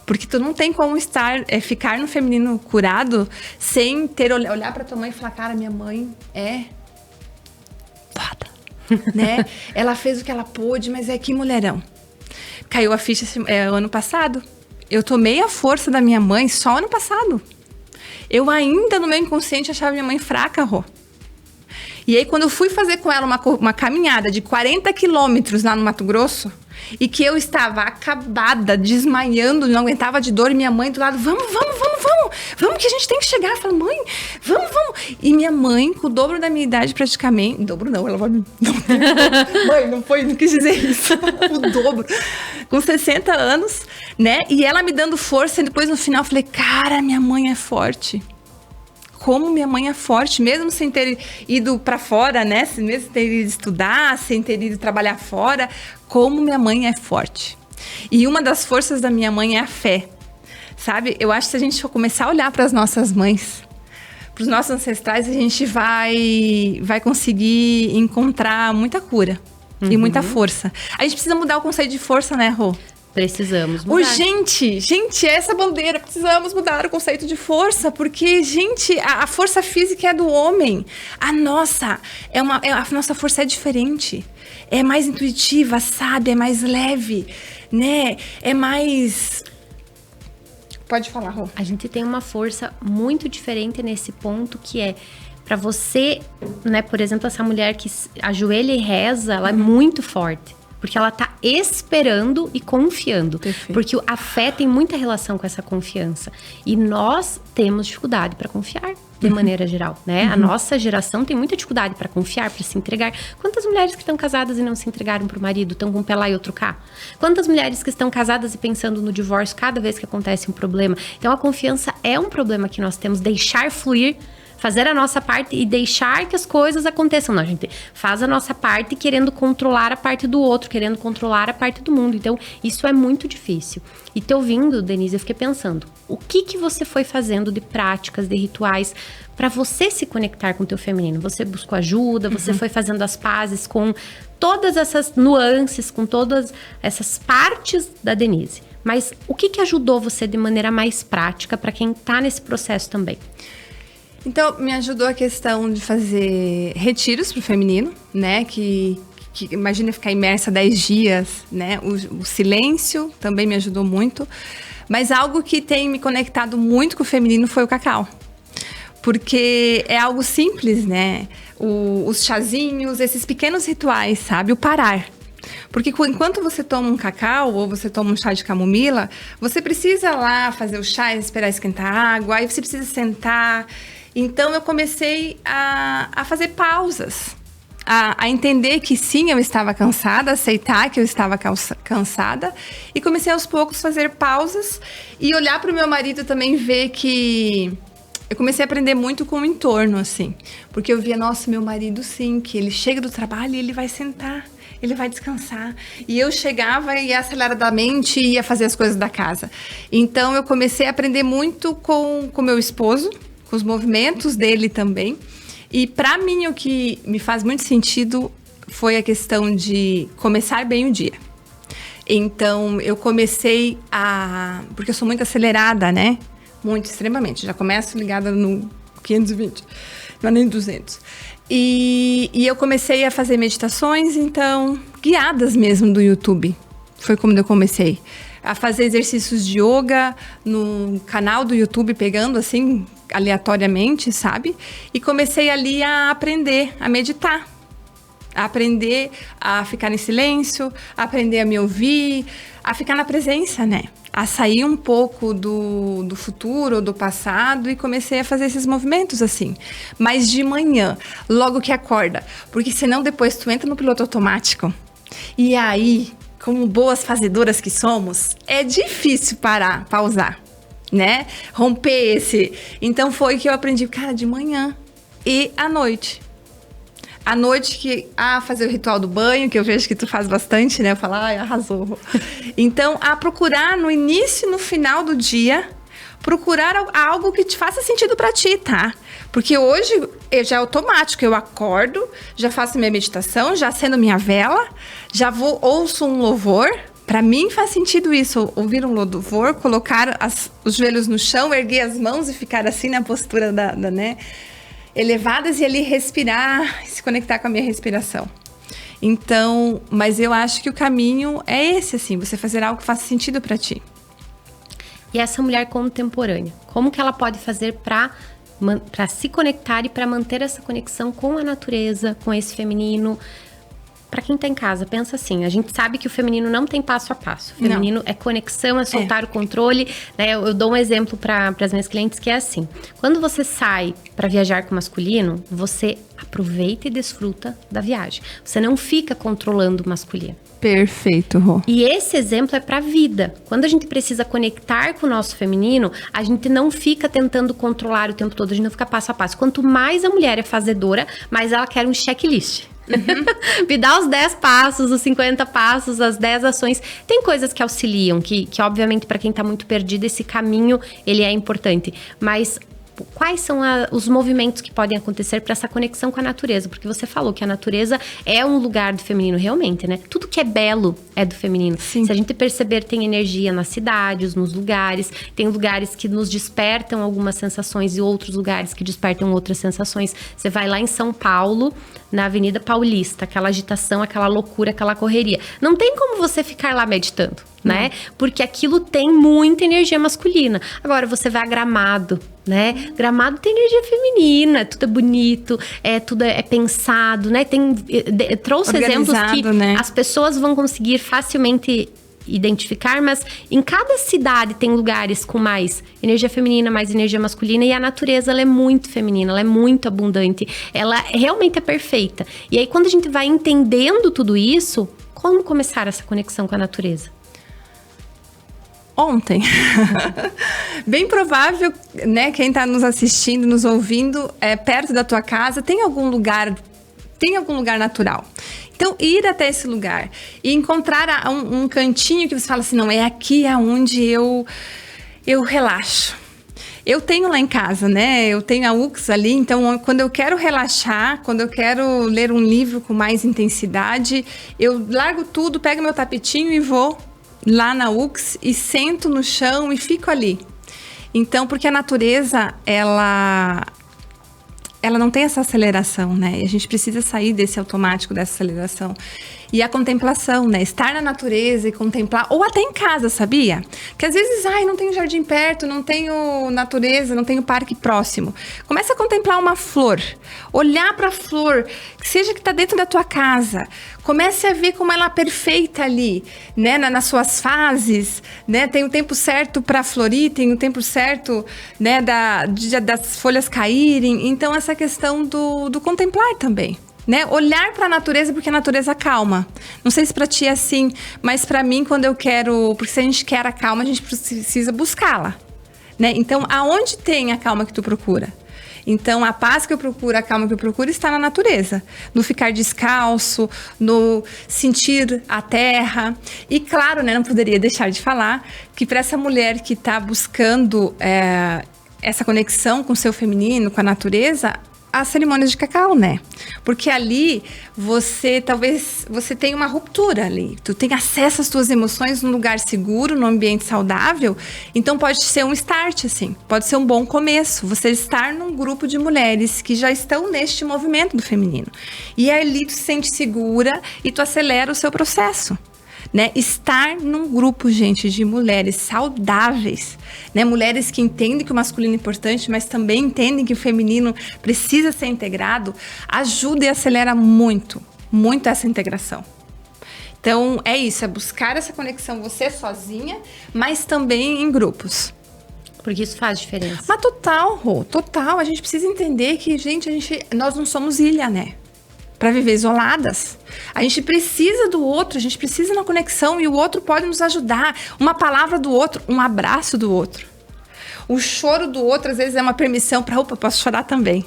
B: porque tu não tem como ficar no feminino curado sem olhar para tua mãe e falar, cara, minha mãe é foda, né? Ela fez o que ela pôde, mas que mulherão. Caiu a ficha ano passado. Eu tomei a força da minha mãe só ano passado. Eu ainda, no meu inconsciente, achava minha mãe fraca, Rô. E aí, quando eu fui fazer com ela uma caminhada de 40 quilômetros lá no Mato Grosso, e que eu estava acabada, desmaiando, não aguentava de dor, e minha mãe do lado, vamos, que a gente tem que chegar. Eu falei, mãe, vamos. E minha mãe, com o dobro da minha idade praticamente, dobro não, ela vai me... Mãe, não quis dizer isso, o dobro, com 60 anos, né, e ela me dando força, e depois no final eu falei, cara, minha mãe é forte. Como minha mãe é forte, mesmo sem ter ido para fora, né? Mesmo sem ter ido estudar, sem ter ido trabalhar fora, como minha mãe é forte. E uma das forças da minha mãe é a fé, sabe? Eu acho que se a gente for começar a olhar para as nossas mães, para os nossos ancestrais, a gente vai conseguir encontrar muita cura e muita força. A gente precisa mudar o conceito de força, né, Rô?
A: Precisamos mudar.
B: Urgente! Gente, essa bandeira. Precisamos mudar o conceito de força, porque, gente, a força física é do homem. A nossa força é diferente. É mais intuitiva, sabe? É mais leve, né? É mais... Pode falar, Rô.
A: A gente tem uma força muito diferente nesse ponto, que é... Pra você, né? Por exemplo, essa mulher que ajoelha e reza, ela é muito forte. Porque ela tá esperando e confiando.
B: Perfeito.
A: Porque a fé tem muita relação com essa confiança. E nós temos dificuldade para confiar, de maneira geral, né? A nossa geração tem muita dificuldade para confiar, para se entregar. Quantas mulheres que estão casadas e não se entregaram pro marido, estão com um pé lá e outro cá? Quantas mulheres que estão casadas e pensando no divórcio cada vez que acontece um problema? Então, a confiança é um problema que nós temos. Deixar fluir, fazer a nossa parte e deixar que as coisas aconteçam. Não, a gente faz a nossa parte querendo controlar a parte do outro, querendo controlar a parte do mundo. Então, isso é muito difícil. E te ouvindo, Denise, eu fiquei pensando, o que você foi fazendo de práticas, de rituais, para você se conectar com o teu feminino? Você buscou ajuda, você foi fazendo as pazes com todas essas nuances, com todas essas partes da Denise. Mas o que ajudou você de maneira mais prática para quem tá nesse processo também?
B: Então, me ajudou a questão de fazer retiros pro feminino, né? Que imagina ficar imersa 10 dias, né? O silêncio também me ajudou muito. Mas algo que tem me conectado muito com o feminino foi o cacau. Porque é algo simples, né? Os chazinhos, esses pequenos rituais, sabe? O parar. Porque enquanto você toma um cacau ou você toma um chá de camomila, você precisa lá fazer o chá, esperar esquentar a água, aí você precisa sentar. Então, eu comecei a fazer pausas, a entender que sim, eu estava cansada, aceitar que eu estava cansada. E comecei aos poucos a fazer pausas e olhar para o meu marido também, ver que... Eu comecei a aprender muito com o entorno, assim. Porque eu via, nossa, meu marido sim, que ele chega do trabalho e ele vai sentar, ele vai descansar. E eu chegava e aceleradamente ia fazer as coisas da casa. Então, eu comecei a aprender muito com meu esposo, com os movimentos dele também. E para mim o que me faz muito sentido foi a questão de começar bem o dia. Então eu comecei porque eu sou muito acelerada, né? Muito, extremamente. Já começo ligada no 520, não é nem 200. E eu comecei a fazer meditações, então, guiadas mesmo do YouTube. Foi como eu comecei. A fazer exercícios de yoga no canal do YouTube, pegando assim, aleatoriamente, sabe? E comecei ali a aprender, a meditar. A aprender a ficar em silêncio, a aprender a me ouvir, a ficar na presença, né? A sair um pouco do futuro, do passado, e comecei a fazer esses movimentos assim. Mas de manhã, logo que acorda. Porque senão depois tu entra no piloto automático. E aí, como boas fazedoras que somos, é difícil pausar, né? Romper esse... Então foi que eu aprendi, cara, de manhã e à noite. À noite fazer o ritual do banho, que eu vejo que tu faz bastante, né? Eu falo, arrasou. Então, a procurar no início e no final do dia, procurar algo que te faça sentido pra ti, tá? Porque hoje já é automático, eu acordo, já faço minha meditação, já acendo minha vela, já ouço um louvor. Pra mim faz sentido isso, ouvir um louvor, colocar os joelhos no chão, erguer as mãos e ficar assim na postura né? Elevadas, e ali respirar, se conectar com a minha respiração. Então, mas eu acho que o caminho é esse, assim, você fazer algo que faça sentido pra ti.
A: E essa mulher contemporânea, como que ela pode fazer para se conectar e para manter essa conexão com a natureza, com esse feminino? Para quem tá em casa, pensa assim, a gente sabe que o feminino não tem passo a passo. O feminino é conexão, é soltar o controle, né? Eu dou um exemplo para as minhas clientes que é assim. Quando você sai para viajar com o masculino, você aproveita e desfruta da viagem. Você não fica controlando o masculino.
B: Perfeito, Rô.
A: E esse exemplo é pra vida. Quando a gente precisa conectar com o nosso feminino, a gente não fica tentando controlar o tempo todo, a gente não fica passo a passo. Quanto mais a mulher é fazedora, mais ela quer um checklist. Me dá os 10 passos, os 50 passos, as 10 ações. Tem coisas que auxiliam, que obviamente para quem tá muito perdido, esse caminho, ele é importante. Mas quais são os movimentos que podem acontecer para essa conexão com a natureza? Porque você falou que a natureza é um lugar do feminino, realmente, né? Tudo que é belo é do feminino.
B: Sim.
A: Se a gente perceber, tem energia nas cidades, nos lugares. Tem lugares que nos despertam algumas sensações e outros lugares que despertam outras sensações. Você vai lá em São Paulo, na Avenida Paulista, aquela agitação, aquela loucura, aquela correria. Não tem como você ficar lá meditando. né? Porque aquilo tem muita energia masculina. Agora, você vai a Gramado, né? Gramado tem energia feminina, tudo é bonito, tudo é pensado, né? Trouxe exemplos que
B: né?
A: as pessoas vão conseguir facilmente identificar, mas em cada cidade tem lugares com mais energia feminina, mais energia masculina, e a natureza, ela é muito feminina, ela é muito abundante, ela realmente é perfeita. E aí, quando a gente vai entendendo tudo isso, como começar essa conexão com a natureza?
B: Ontem. Bem provável, né, quem está nos assistindo, nos ouvindo, perto da tua casa, tem algum lugar natural. Então, ir até esse lugar e encontrar um cantinho que você fala assim, não, é aqui aonde eu relaxo. Eu tenho lá em casa, né? Eu tenho a UX ali, então quando eu quero relaxar, quando eu quero ler um livro com mais intensidade, eu largo tudo, pego meu tapetinho e vou lá na UX e sento no chão e fico ali. Então, porque a natureza, ela não tem essa aceleração, né? E a gente precisa sair desse automático, dessa aceleração. E a contemplação, né? Estar na natureza e contemplar, ou até em casa, sabia? Que às vezes, não tenho jardim perto, não tenho natureza, não tenho parque próximo. Começa a contemplar uma flor, olhar para a flor, que seja que está dentro da tua casa. Comece a ver como ela é perfeita ali, né? Nas suas fases, né? Tem o tempo certo para florir, tem o tempo certo, né? Das folhas caírem. Então, essa questão do contemplar também. Né? Olhar para a natureza, porque a natureza calma. Não sei se para ti é assim, mas para mim, quando eu quero... Porque se a gente quer a calma, a gente precisa buscá-la. Né? Então, aonde tem a calma que tu procura? Então, a paz que eu procuro, a calma que eu procuro está na natureza. No ficar descalço, no sentir a terra. E claro, né, não poderia deixar de falar que para essa mulher que está buscando essa conexão com o seu feminino, com a natureza... as cerimônias de cacau, né? Porque ali você tem uma ruptura ali. Tu tem acesso às tuas emoções num lugar seguro, num ambiente saudável. Então pode ser um start, assim. Pode ser um bom começo. Você estar num grupo de mulheres que já estão neste movimento do feminino. E ali tu se sente segura e tu acelera o seu processo. Né? Estar num grupo, gente, de mulheres saudáveis, né? Mulheres que entendem que o masculino é importante, mas também entendem que o feminino precisa ser integrado, ajuda e acelera muito, muito essa integração. Então, é isso, é buscar essa conexão você sozinha, mas também em grupos.
A: Porque isso faz diferença.
B: Mas total, Rô, total. A gente precisa entender que, nós não somos ilha, né? Para viver isoladas. A gente precisa do outro, a gente precisa de uma conexão e o outro pode nos ajudar. Uma palavra do outro, um abraço do outro. O choro do outro, às vezes, é uma permissão para, posso chorar também.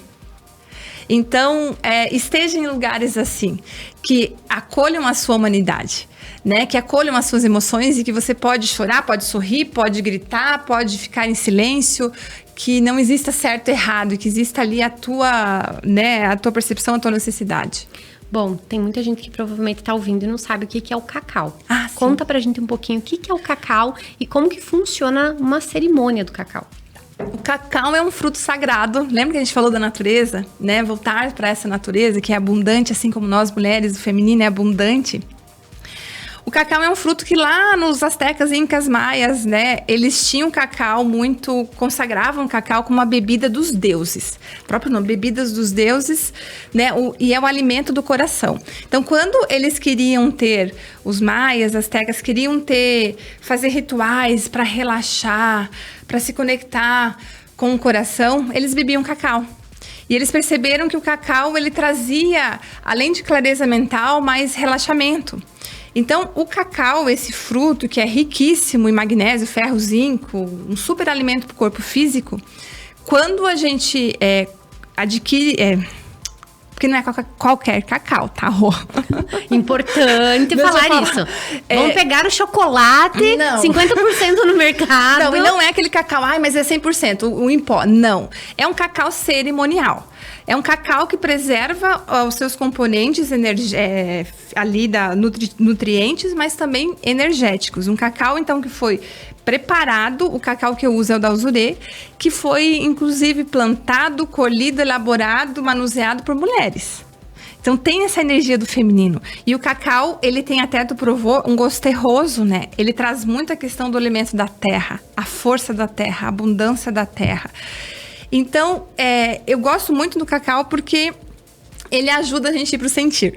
B: Então, esteja em lugares assim, que acolham a sua humanidade, né? Que acolham as suas emoções e que você pode chorar, pode sorrir, pode gritar, pode ficar em silêncio, que não exista certo e errado, que exista ali a tua percepção, a tua necessidade.
A: Bom, tem muita gente que provavelmente está ouvindo e não sabe o que é o cacau.
B: Conta
A: pra gente um pouquinho o que é o cacau e como que funciona uma cerimônia do cacau.
B: O cacau é um fruto sagrado. Lembra que a gente falou da natureza, né? Voltar para essa natureza que é abundante, assim como nós mulheres, o feminino é abundante. O cacau é um fruto que lá nos astecas, incas, maias, né, eles tinham cacau consagravam cacau como uma bebida dos deuses. O próprio nome, bebidas dos deuses, né, e é o alimento do coração. Então, quando eles queriam ter, os maias, astecas, fazer rituais para relaxar, para se conectar com o coração, eles bebiam cacau. E eles perceberam que o cacau, ele trazia, além de clareza mental, mais relaxamento. Então, o cacau, esse fruto que é riquíssimo em magnésio, ferro, zinco, um super alimento para o corpo físico, quando a gente adquire... porque não é qualquer cacau, tá, Rô?
A: Importante falar isso. Vamos pegar o chocolate, não. 50% no mercado.
B: Não, e não é aquele cacau, mas é 100%, o em pó. Não, é um cacau cerimonial. É um cacau que preserva os seus componentes nutrientes, mas também energéticos. Um cacau, então, que foi preparado, o cacau que eu uso é o da Uzurê, que foi, inclusive, plantado, colhido, elaborado, manuseado por mulheres. Então tem essa energia do feminino. E o cacau, ele tem até, tu provou, um gosto terroso, né? Ele traz muita questão do elemento da terra, a força da terra, a abundância da terra. Então, eu gosto muito do cacau porque ele ajuda a gente a ir pro sentir.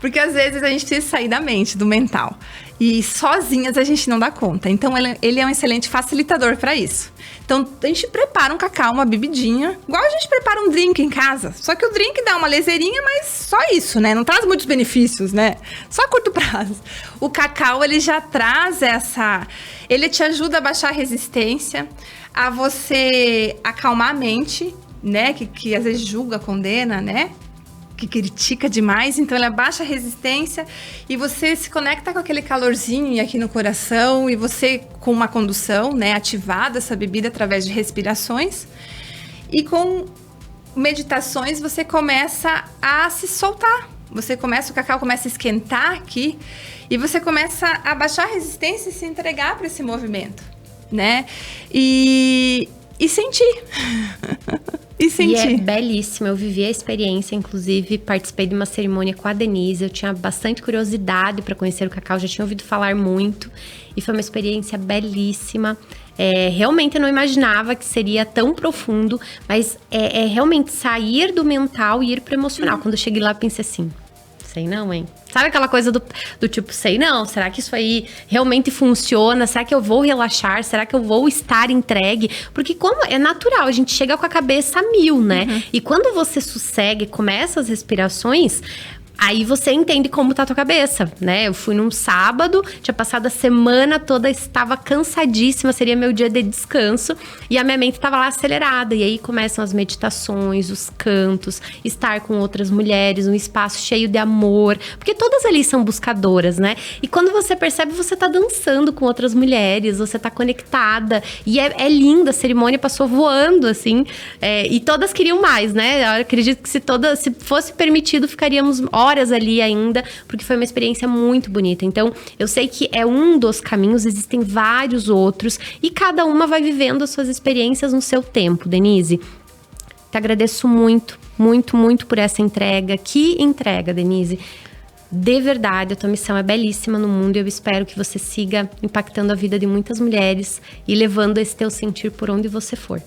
B: Porque às vezes a gente precisa sair da mente, do mental. E sozinhas a gente não dá conta. Então ele é um excelente facilitador para isso. Então a gente prepara um cacau, uma bebidinha, igual a gente prepara um drink em casa. Só que o drink dá uma lezeirinha, mas só isso, né? Não traz muitos benefícios, né? Só a curto prazo. O cacau, ele já traz essa... Ele te ajuda a baixar a resistência, a você acalmar a mente, né? Que às vezes julga, condena, né? Que critica demais, então ela baixa a resistência e você se conecta com aquele calorzinho aqui no coração e você com uma condução, né, ativada essa bebida através de respirações e com meditações você começa a se soltar, o cacau começa a esquentar aqui e você começa a baixar a resistência e se entregar para esse movimento, né, e sentir. E
A: é belíssimo, eu vivi a experiência, inclusive participei de uma cerimônia com a Denise, eu tinha bastante curiosidade para conhecer o cacau, já tinha ouvido falar muito, e foi uma experiência belíssima. Realmente eu não imaginava que seria tão profundo, mas é realmente sair do mental e ir para o emocional. Quando eu cheguei lá, pensei assim, sei não, hein? Sabe aquela coisa do tipo, sei não, será que isso aí realmente funciona? Será que eu vou relaxar? Será que eu vou estar entregue? Porque como é natural, a gente chega com a cabeça a 1000, né? Uhum. E quando você sossega e começa as respirações... Aí você entende como tá a tua cabeça, né? Eu fui num sábado, tinha passado a semana toda, estava cansadíssima, seria meu dia de descanso. E a minha mente estava lá acelerada. E aí começam as meditações, os cantos, estar com outras mulheres, um espaço cheio de amor. Porque todas ali são buscadoras, né? E quando você percebe, você tá dançando com outras mulheres, você tá conectada. E é linda, a cerimônia passou voando, assim. E todas queriam mais, né? Eu acredito que se fosse permitido, ficaríamos horas ali ainda, porque foi uma experiência muito bonita. Então, eu sei que é um dos caminhos, existem vários outros, e cada uma vai vivendo as suas experiências no seu tempo. Denise, te agradeço muito, muito, muito por essa entrega. Que entrega, Denise! De verdade, a tua missão é belíssima no mundo e eu espero que você siga impactando a vida de muitas mulheres e levando esse teu sentir por onde você for.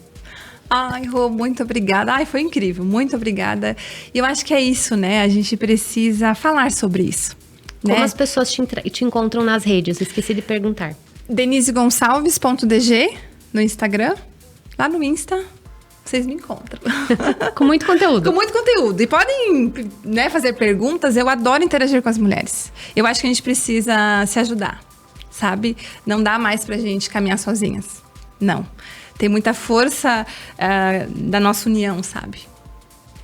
B: Ai, Rô, muito obrigada. Ai, foi incrível, muito obrigada. E eu acho que é isso, né? A gente precisa falar sobre isso.
A: Como as pessoas te encontram nas redes? Eu esqueci de perguntar.
B: denisegonçalves.dg no Instagram. Lá no Insta, vocês me encontram.
A: Com muito conteúdo.
B: Com muito conteúdo. E podem, né, fazer perguntas. Eu adoro interagir com as mulheres. Eu acho que a gente precisa se ajudar, sabe? Não dá mais pra gente caminhar sozinhas. Não. Tem muita força da nossa união, sabe?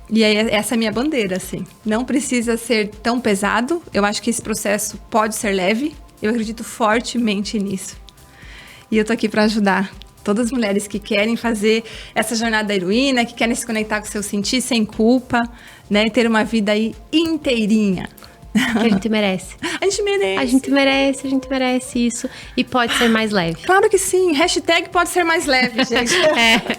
B: E aí, essa é a minha bandeira, assim. Não precisa ser tão pesado. Eu acho que esse processo pode ser leve. Eu acredito fortemente nisso. E eu tô aqui para ajudar todas as mulheres que querem fazer essa jornada da heroína, que querem se conectar com o seu sentir sem culpa, né? Ter uma vida aí inteirinha.
A: Que a gente merece.
B: A gente merece.
A: A gente merece isso. E pode ser mais leve.
B: Claro que sim. Hashtag pode ser mais leve, gente.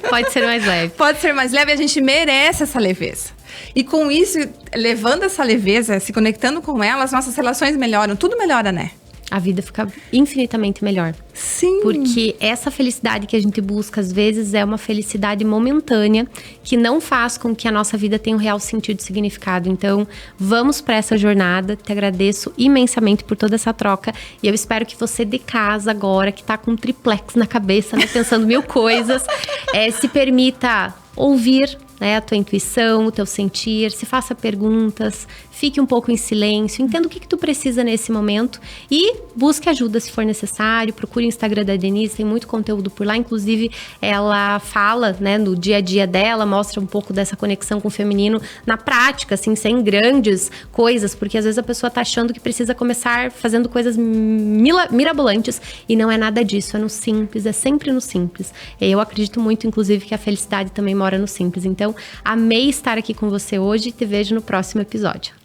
A: Pode ser mais leve.
B: Pode ser mais leve e a gente merece essa leveza. E com isso, levando essa leveza, se conectando com ela, as nossas relações melhoram. Tudo melhora, né?
A: A vida fica infinitamente melhor.
B: Sim.
A: Porque essa felicidade que a gente busca, às vezes, é uma felicidade momentânea que não faz com que a nossa vida tenha um real sentido e significado. Então, vamos para essa jornada. Te agradeço imensamente por toda essa troca. E eu espero que você de casa agora, que tá com um triplex na cabeça, né, pensando mil coisas, se permita ouvir, né, a tua intuição, o teu sentir, se faça perguntas, fique um pouco em silêncio, entenda o que tu precisa nesse momento e busque ajuda se for necessário, procure o Instagram da Denise, tem muito conteúdo por lá, inclusive ela fala, né, no dia a dia dela, mostra um pouco dessa conexão com o feminino na prática, assim, sem grandes coisas, porque às vezes a pessoa tá achando que precisa começar fazendo coisas mirabolantes e não é nada disso, é no simples, é sempre no simples. Eu acredito muito, inclusive, que a felicidade também mora no simples, então amei estar aqui com você hoje e te vejo no próximo episódio.